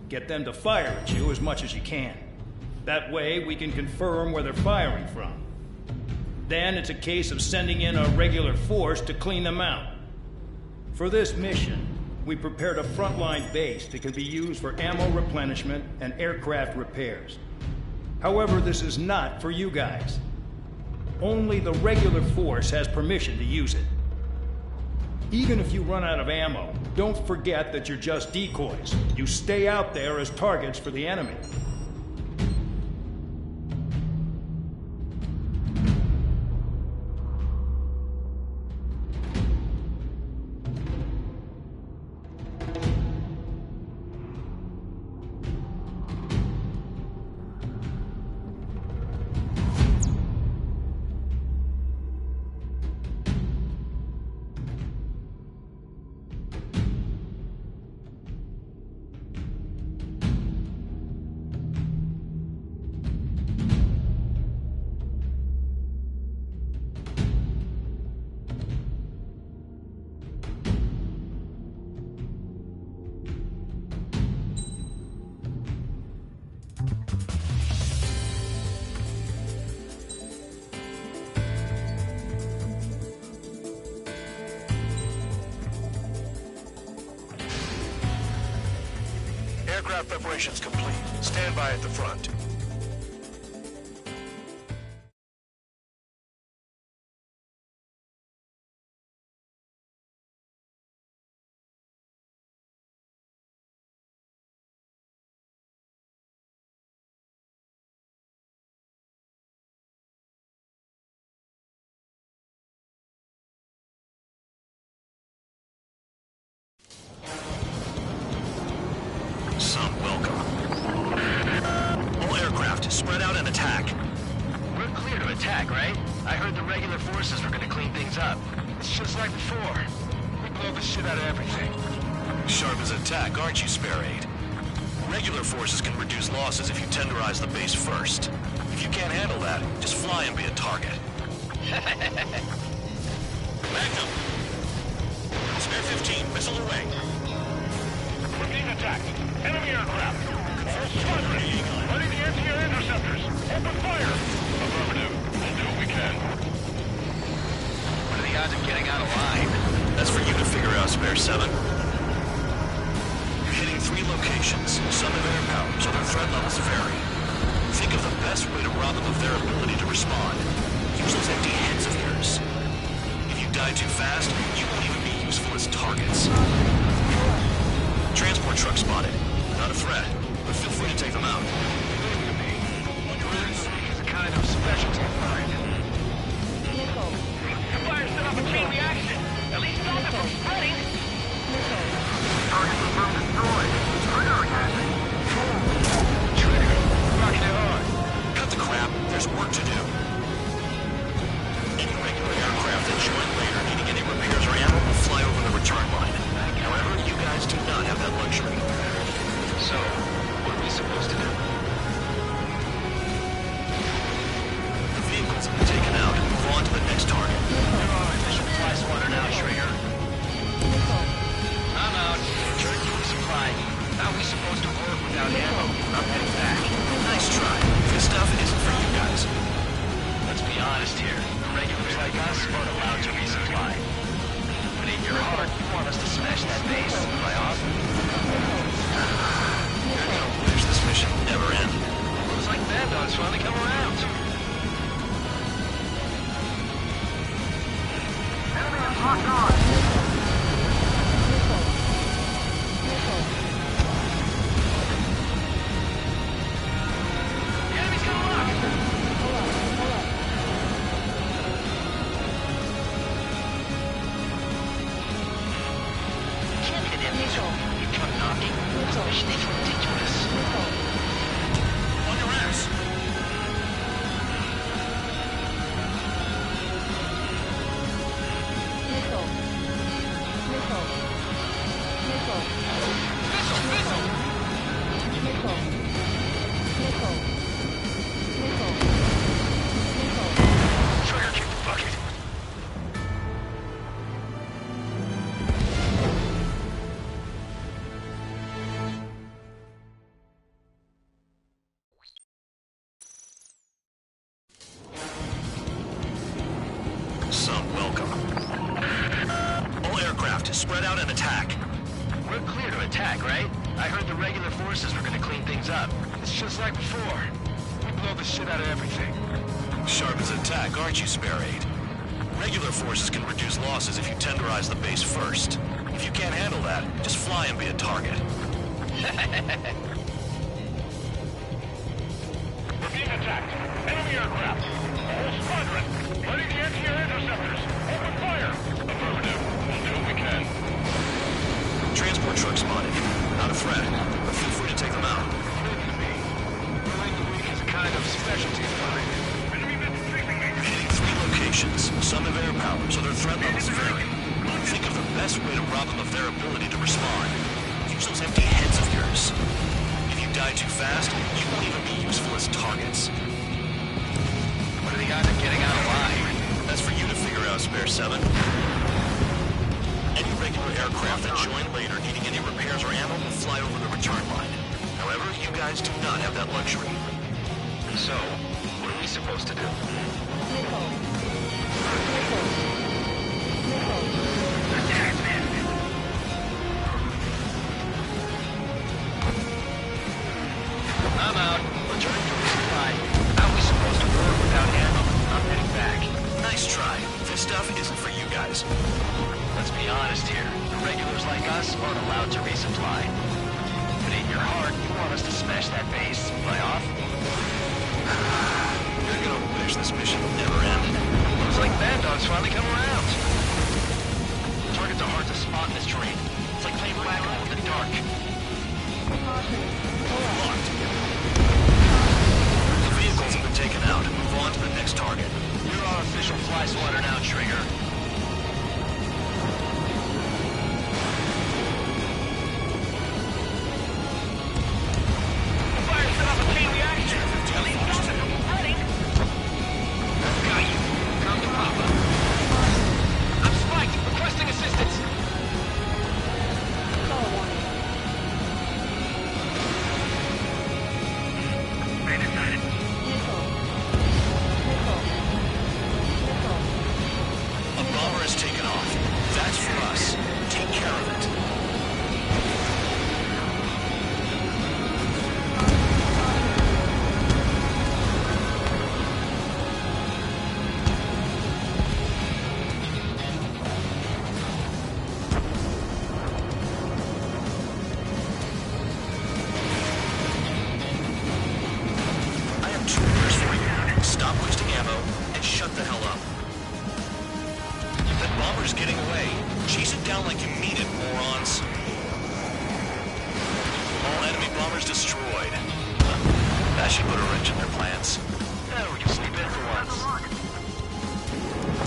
Get them to fire at you as much as you can. That way, we can confirm where they're firing from. Then it's a case of sending in a regular force to clean them out. For this mission, we prepared a frontline base that can be used for ammo replenishment and aircraft repairs. However, this is not for you guys. Only the regular force has permission to use it. Even if you run out of ammo, don't forget that you're just decoys. You stay out there as targets for the enemy. Aircraft preparations complete. Stand by at the front. Some welcome. All aircraft, spread out and attack. We're clear to attack, right? I heard the regular forces were gonna clean things up. It's just like before. We blow the shit out of everything. Sharp as attack, aren't you, Spare Aid? Regular forces can reduce losses if you tenderize the base first. If you can't handle that, just fly and be a target. Magnum! Spare 15, missile away. We're being attacked. Enemy aircraft. All squadron. Ready the anti-air interceptors. Open fire. Affirmative. We'll do what we can. What are the odds of getting out alive? That's for you to figure out, Spare 7. You're hitting 3 locations. Some have air power, so their threat levels vary. Think of the best way to rob them of their ability to respond. Use those empty heads of yours. If you die too fast, you won't even be useful as targets. Transport truck spotted. Not a threat, but feel free to take them out. He's a kind of specialty of mine. The fire set off a chain reaction. At least stop it from spreading. Target confirmed destroyed. Trigger attaching. Trigger. Rocking it hard. Cut the crap. There's work to do. Any regular aircraft that join later needing any repairs or ammo will fly over the return line. However, you guys do not have that luxury. So, what are we supposed to do? The vehicles in this Lock on. The enemy's gonna lock! Can't hit him. You're trying to knock him. This mission is ridiculous. On your ass! Trigger, kick the bucket. Some welcome. All aircraft, spread out and attack. We're clear to attack, right? I heard the regular forces were gonna clean things up. It's just like before. We blow the shit out of everything. Sharp as attack, aren't you, Spare Aid? Regular forces can reduce losses if you tenderize the base first. If you can't handle that, just fly and be a target. We're being attacked. Enemy aircraft. Whole squadron. Ready the anti-air interceptors. Open fire. Affirmative. We'll do what we can. Transport truck spotted. Not a threat, but feel free to take them out. It's a kind of specialty of mine. You're hitting 3 locations. Some have air power, so their threat levels vary. Think of the best way to rob them of their ability to respond. Use those empty heads of yours. If you die too fast, you won't even be useful as targets. What are the odds of getting out alive? That's for you to figure out, Spare 7. Any regular aircraft that join later needing any repairs or ammo will fly over the return line. However, you guys do not have that luxury. So, what are we supposed to do? I'm out. Returning to resupply. How are we supposed to work without ammo? I'm heading back. Nice try. This stuff isn't for you guys. Let's be honest here. The regulars like us aren't allowed to resupply. But in your heart, you want us to smash that base. Am I off? You're gonna wish this mission will never end. Looks like Bad Dog's finally come around. Targets are hard to spot in this terrain. It's like playing whack-a-mole in the dark. Locked. The vehicles have been taken out. Move on to the next target. You're our official fly swatter now, Trigger. Fire set off a chain reaction. At least stop it from spreading. Got you. Come to Papa. I'm spiked. Requesting assistance. A bomber has taken off. That's for us. Take care of it. I have 2 orders for you. Stop wasting ammo and shut the hell up. That bomber's getting away. Chase it down like you mean it, morons. All enemy bombers destroyed. That should put a wrench in their plans. Now we can sleep in for once.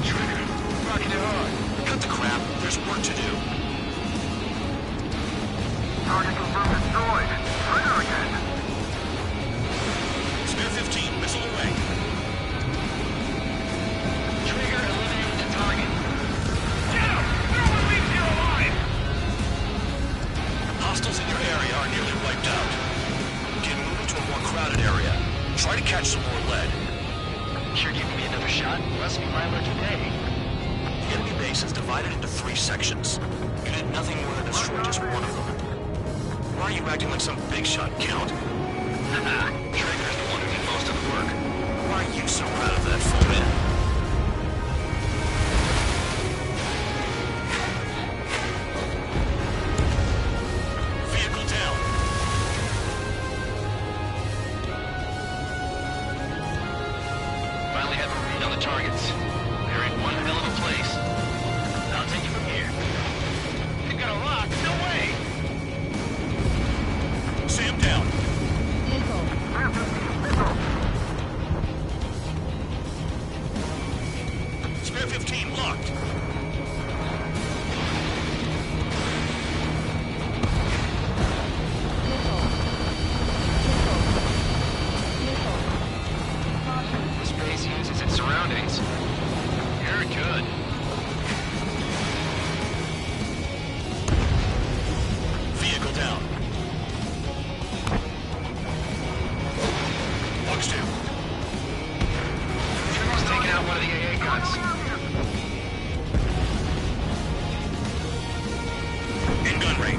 Trigger. Rocking it hard. Cut the crap. There's work to do. Target confirmed destroyed. Trigger again. Spare 15, missile away. Trigger eliminated the target. Get him! No one leaves here alive! Hostiles in your area are nearly wiped out. Get moving to a more crowded area. Try to catch some more lead. Sure giving me another shot? Must be my lucky day. The enemy base is divided into 3 sections. You did nothing more than destroy just one of them. Why are you acting like some big shot, Count? Trigger's the one who did most of the work. Why are you so proud of that, fool man?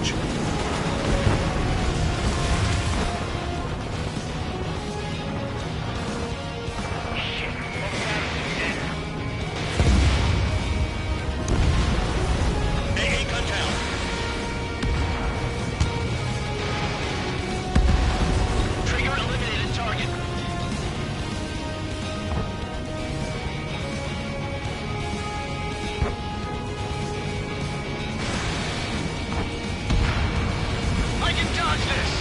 range. AA gun down. Trigger eliminated target. I can dodge this.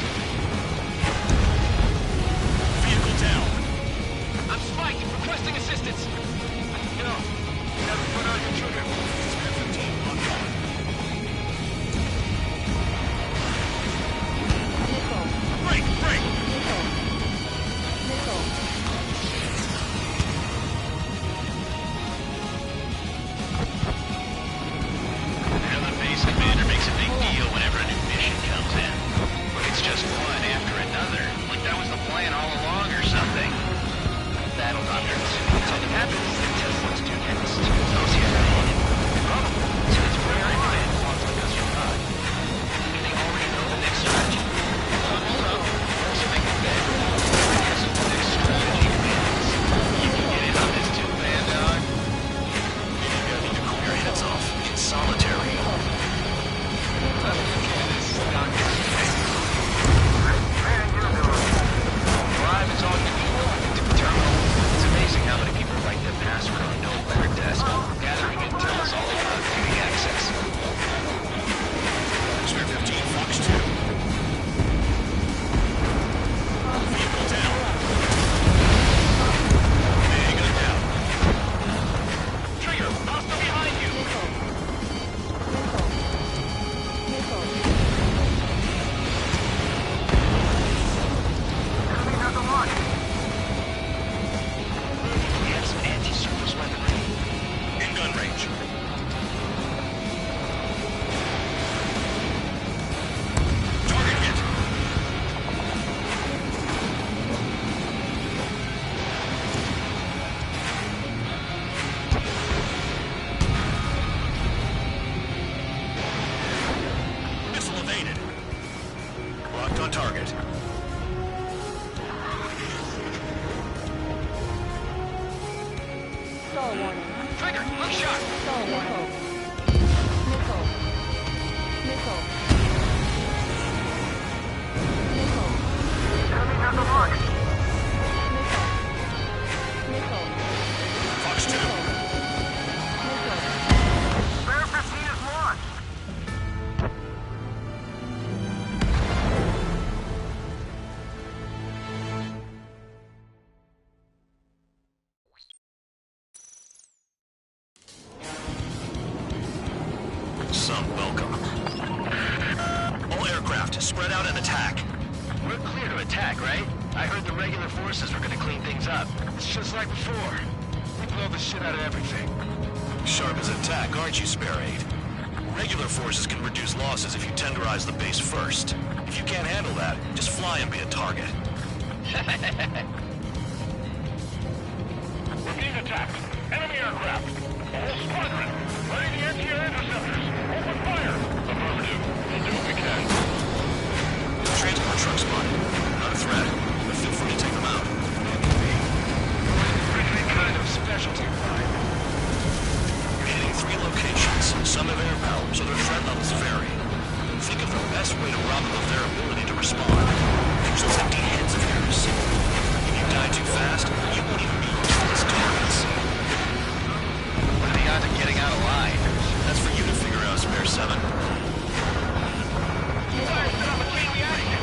Vehicle down. I'm Spike, requesting assistance. No, never put on your trigger. Spare 15 on guard. Break, break. The base commander makes a big deal whenever a new mission comes in. It's just one after another. Like that was the plan all along or something. Battle doctors. Something happens, they tell what to do next. Probably. So it's rare advance wants like us or not. They already know the next strategy. Hold up. Let's make a bet. Guess what the next strategy is. You can get in on this too, man, dog. You're gonna need to cool your heads off. It's solitary. Drive is on the terminal. It's amazing how many people write their password on no record test. Gathering intel is all about getting access. Spare 15, Fox 2. Vehicle down. AA gun down. Trigger, hostile behind you. We have some anti-surface weaponry. In gun range. Target hit. Missile evaded. Locked on target. Stall warning. Trigger, hook shot. Stall warning. Missile. Missile. Missile. Enemy at the mark. Missile. Fox 2. Spare 15 is launched. Some welcome. All aircraft, spread out and attack. We're clear to attack, right? I heard the regular forces were gonna clean things up. It's just like before. We blow the shit out of everything. Sharp as attack, aren't you, Spare 8? Regular forces can reduce losses if you tenderize the base first. If you can't handle that, just fly and be a target. We're being attacked. Enemy aircraft. Whole squadron. Ready the anti-air interceptors. Open fire. Affirmative. We'll do what we can. Transport truck spotted. Not a threat, but feel free to take them out. Pretty kind of specialty line. You're hitting 3 locations. Some have air power, so their threat levels vary. Think of the best way to rob them of their ability to respond. Use those empty heads of yours. If you die too fast, you won't even be used as targets. What are the odds of getting out alive? That's for you to figure out, Spare 7. Fire set off a chain reaction.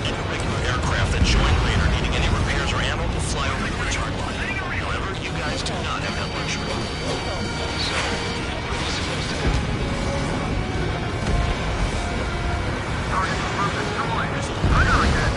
Any regular aircraft that join later needing any repairs or ammo will fly over your return line. However, you guys do not have that luxury. So, what are we supposed to do? Target confirmed destroyed. Trigger again.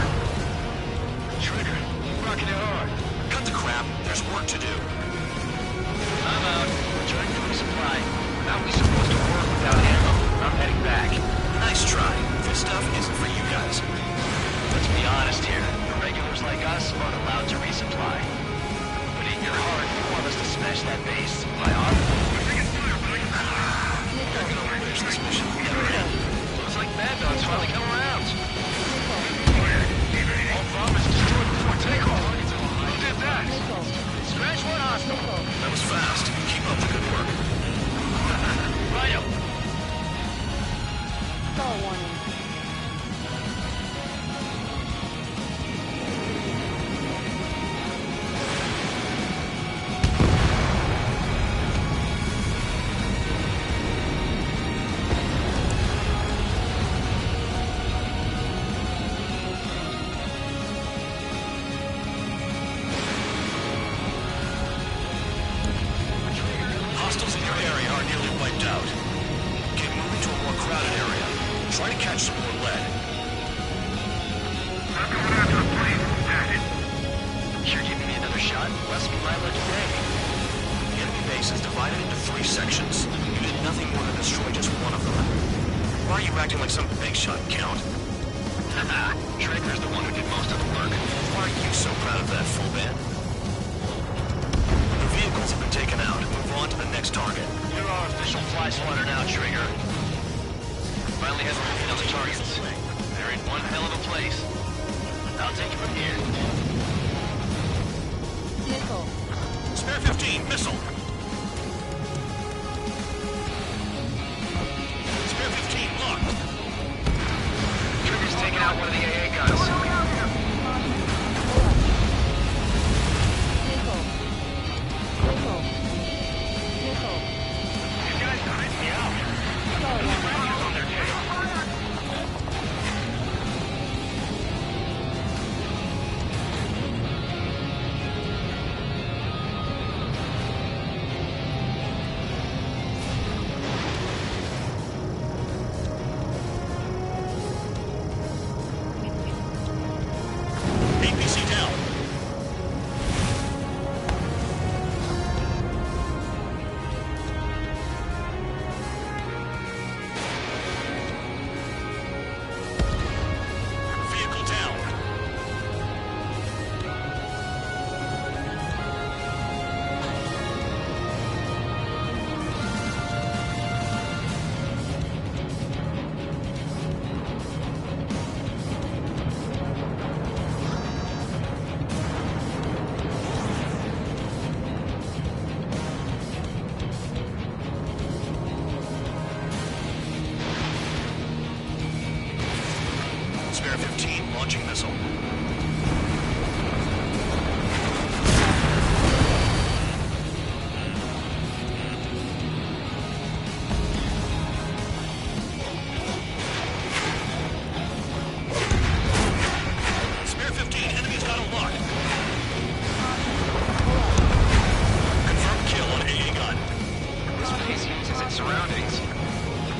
wiped out. Okay, moving to a more crowded area. Try to catch some more lead. I'm going after the plane. Who's at it? You're giving me another shot? Less than my lucky day. The enemy base is divided into 3 sections. You did nothing more than destroy just one of them. Why are you acting like some big shot, Count? Haha, Trigger's the one who did most of the work. Why are you so proud of that, full band? The vehicles have been taken out. Move on to the next target. You're our official fly swatter now, Trigger. Finally has a look on the targets. They're in one hell of a place. I'll take it from here. Nickel. Spare 15, missile. Spare 15, locked. Trigger's taking out one of the AA guns. Nickel. Nickel. Nickel. You guys knifed me out. Sorry. On their tail. APC down. Vehicle down. Spare 15, launching missile. Spare 15, enemy's got a lock. Confirmed kill on AA gun. This place uses its surroundings.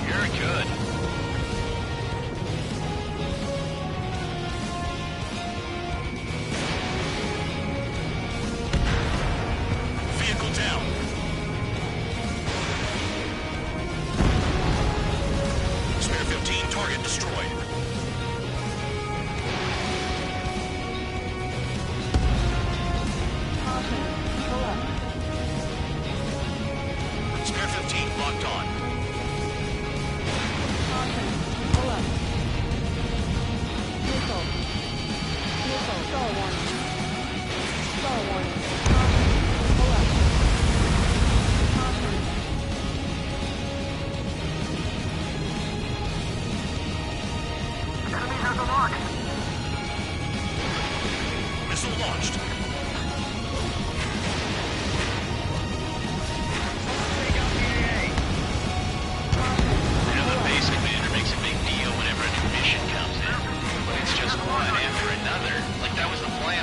You're good. Vehicle down. Spare 15, target destroyed. Spare 15, locked on. Nickel. Nickel. Star warning. Star warning. Pull up. Enemy has a lock. Missile launched. You know, the base commander makes a big deal whenever a new mission comes in. But it's just one after another. Like that was the plan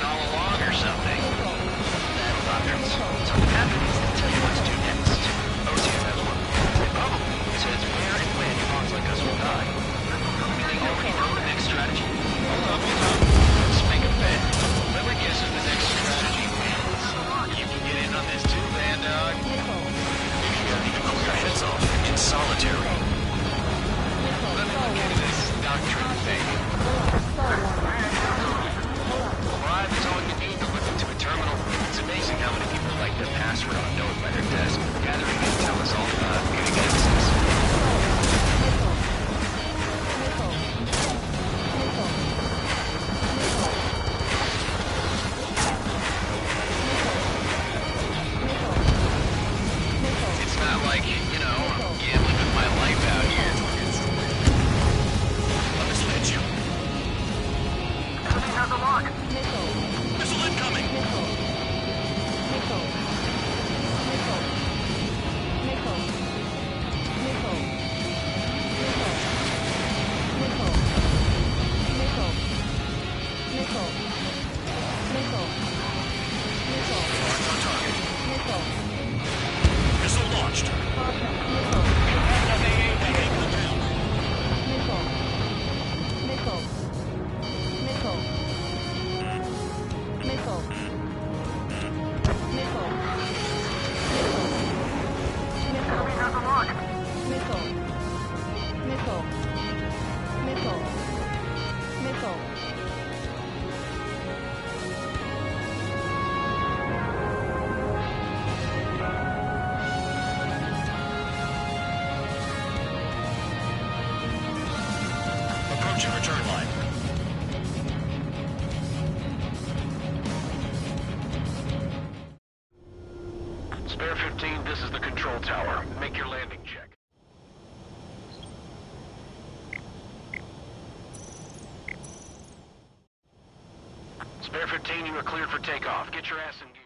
What's your return line? Spare 15, this is the control tower. Make your landing check. Spare 15, you are cleared for takeoff. Get your ass in gear.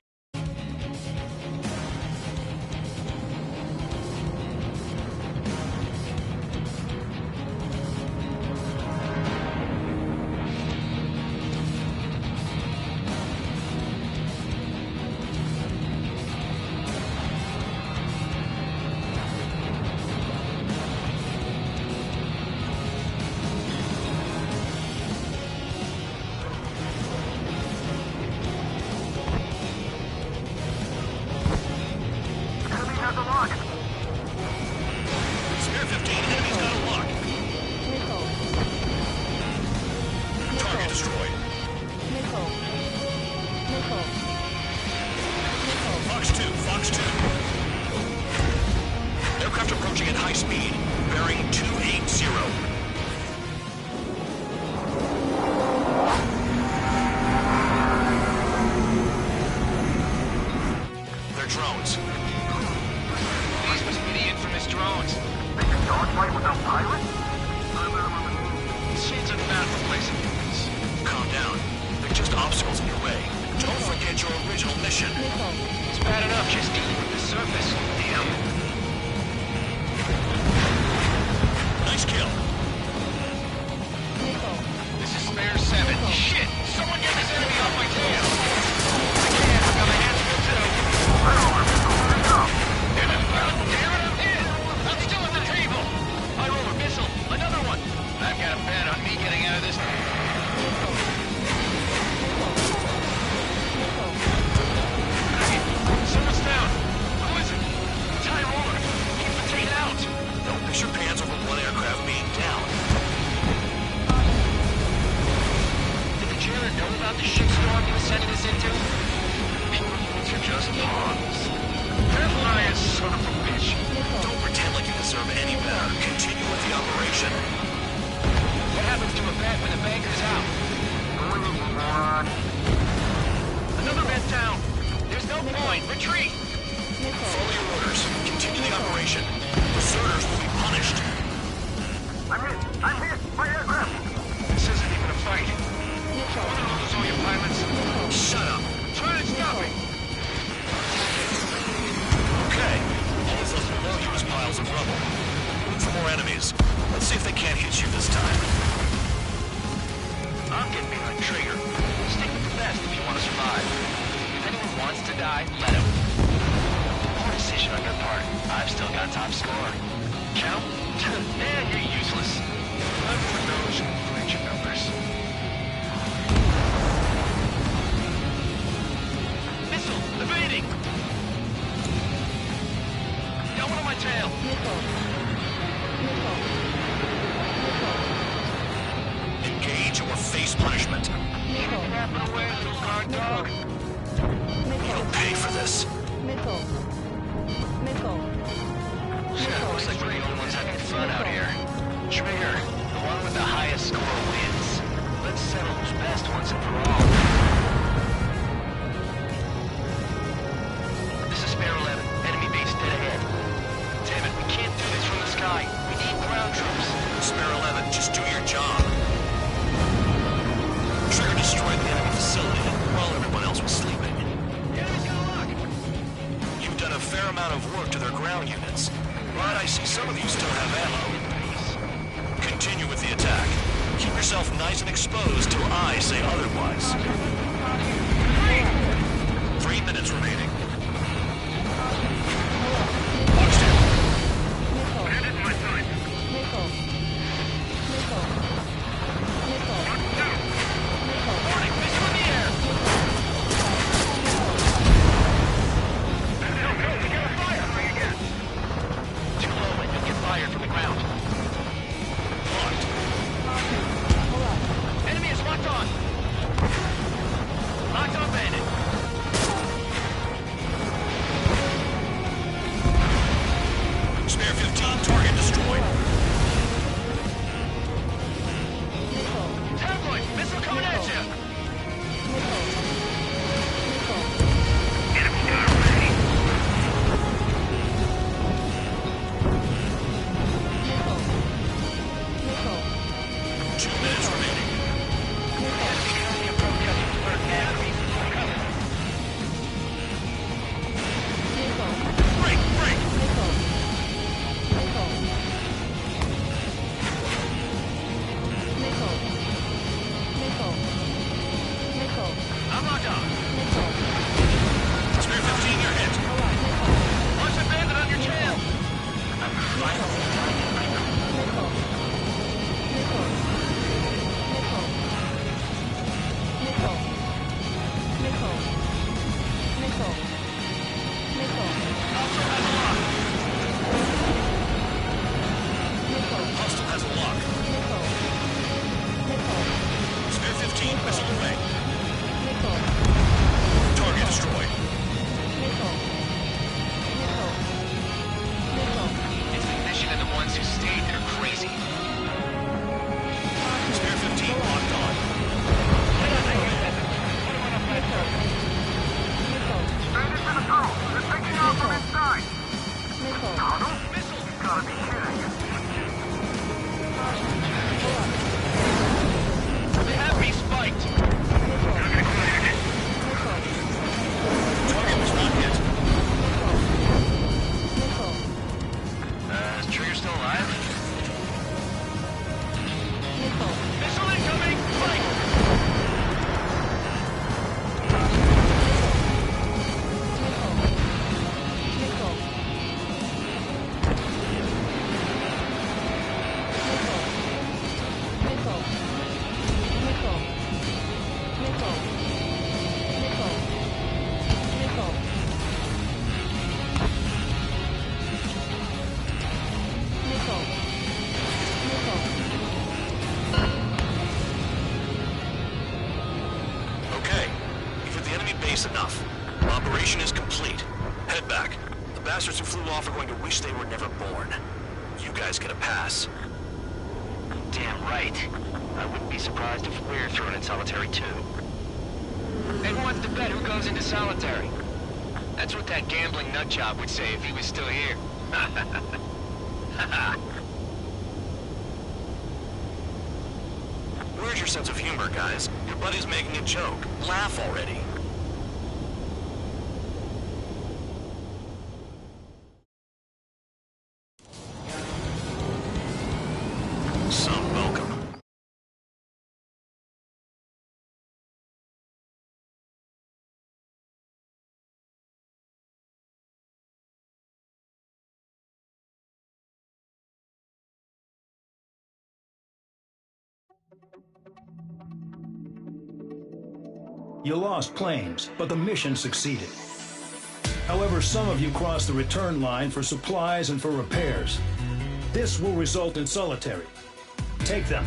Zoloft are going to wish they were never born. You guys get a pass. Damn right. I wouldn't be surprised if we're thrown in solitary too. And who wants to bet who goes into solitary? That's what that gambling nutjob would say if he was still here. Where's your sense of humor, guys? Your buddy's making a joke. Laugh already. Some welcome. You lost planes, but the mission succeeded. However, some of you crossed the return line for supplies and for repairs. This will result in solitary. Take them.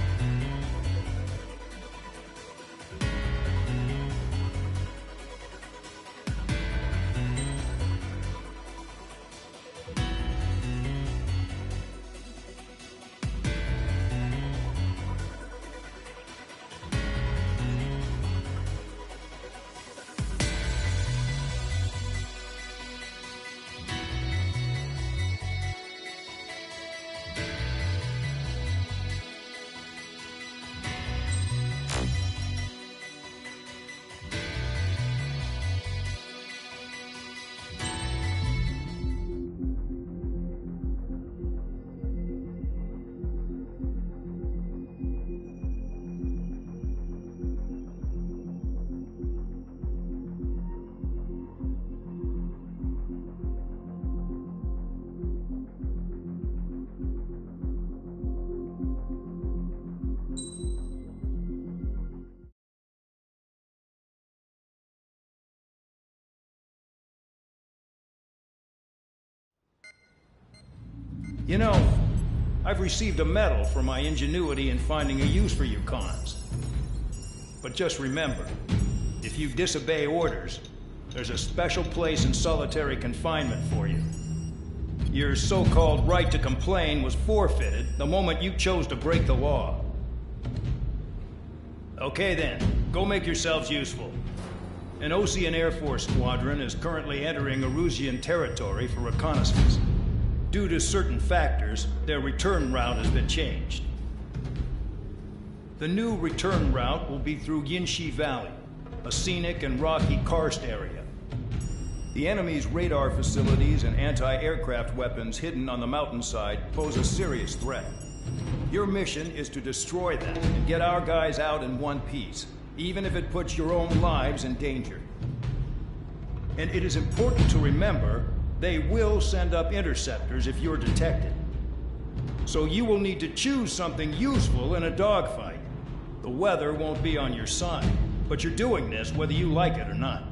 You know, I've received a medal for my ingenuity in finding a use for you cons. But just remember, if you disobey orders, there's a special place in solitary confinement for you. Your so-called right to complain was forfeited the moment you chose to break the law. Okay then, go make yourselves useful. An Osean Air Force squadron is currently entering Erusian territory for reconnaissance. Due to certain factors, their return route has been changed. The new return route will be through Yinshi Valley, a scenic and rocky karst area. The enemy's radar facilities and anti-aircraft weapons hidden on the mountainside pose a serious threat. Your mission is to destroy them and get our guys out in one piece, even if it puts your own lives in danger. And it is important to remember, they will send up interceptors if you're detected. So you will need to choose something useful in a dogfight. The weather won't be on your side, but you're doing this whether you like it or not.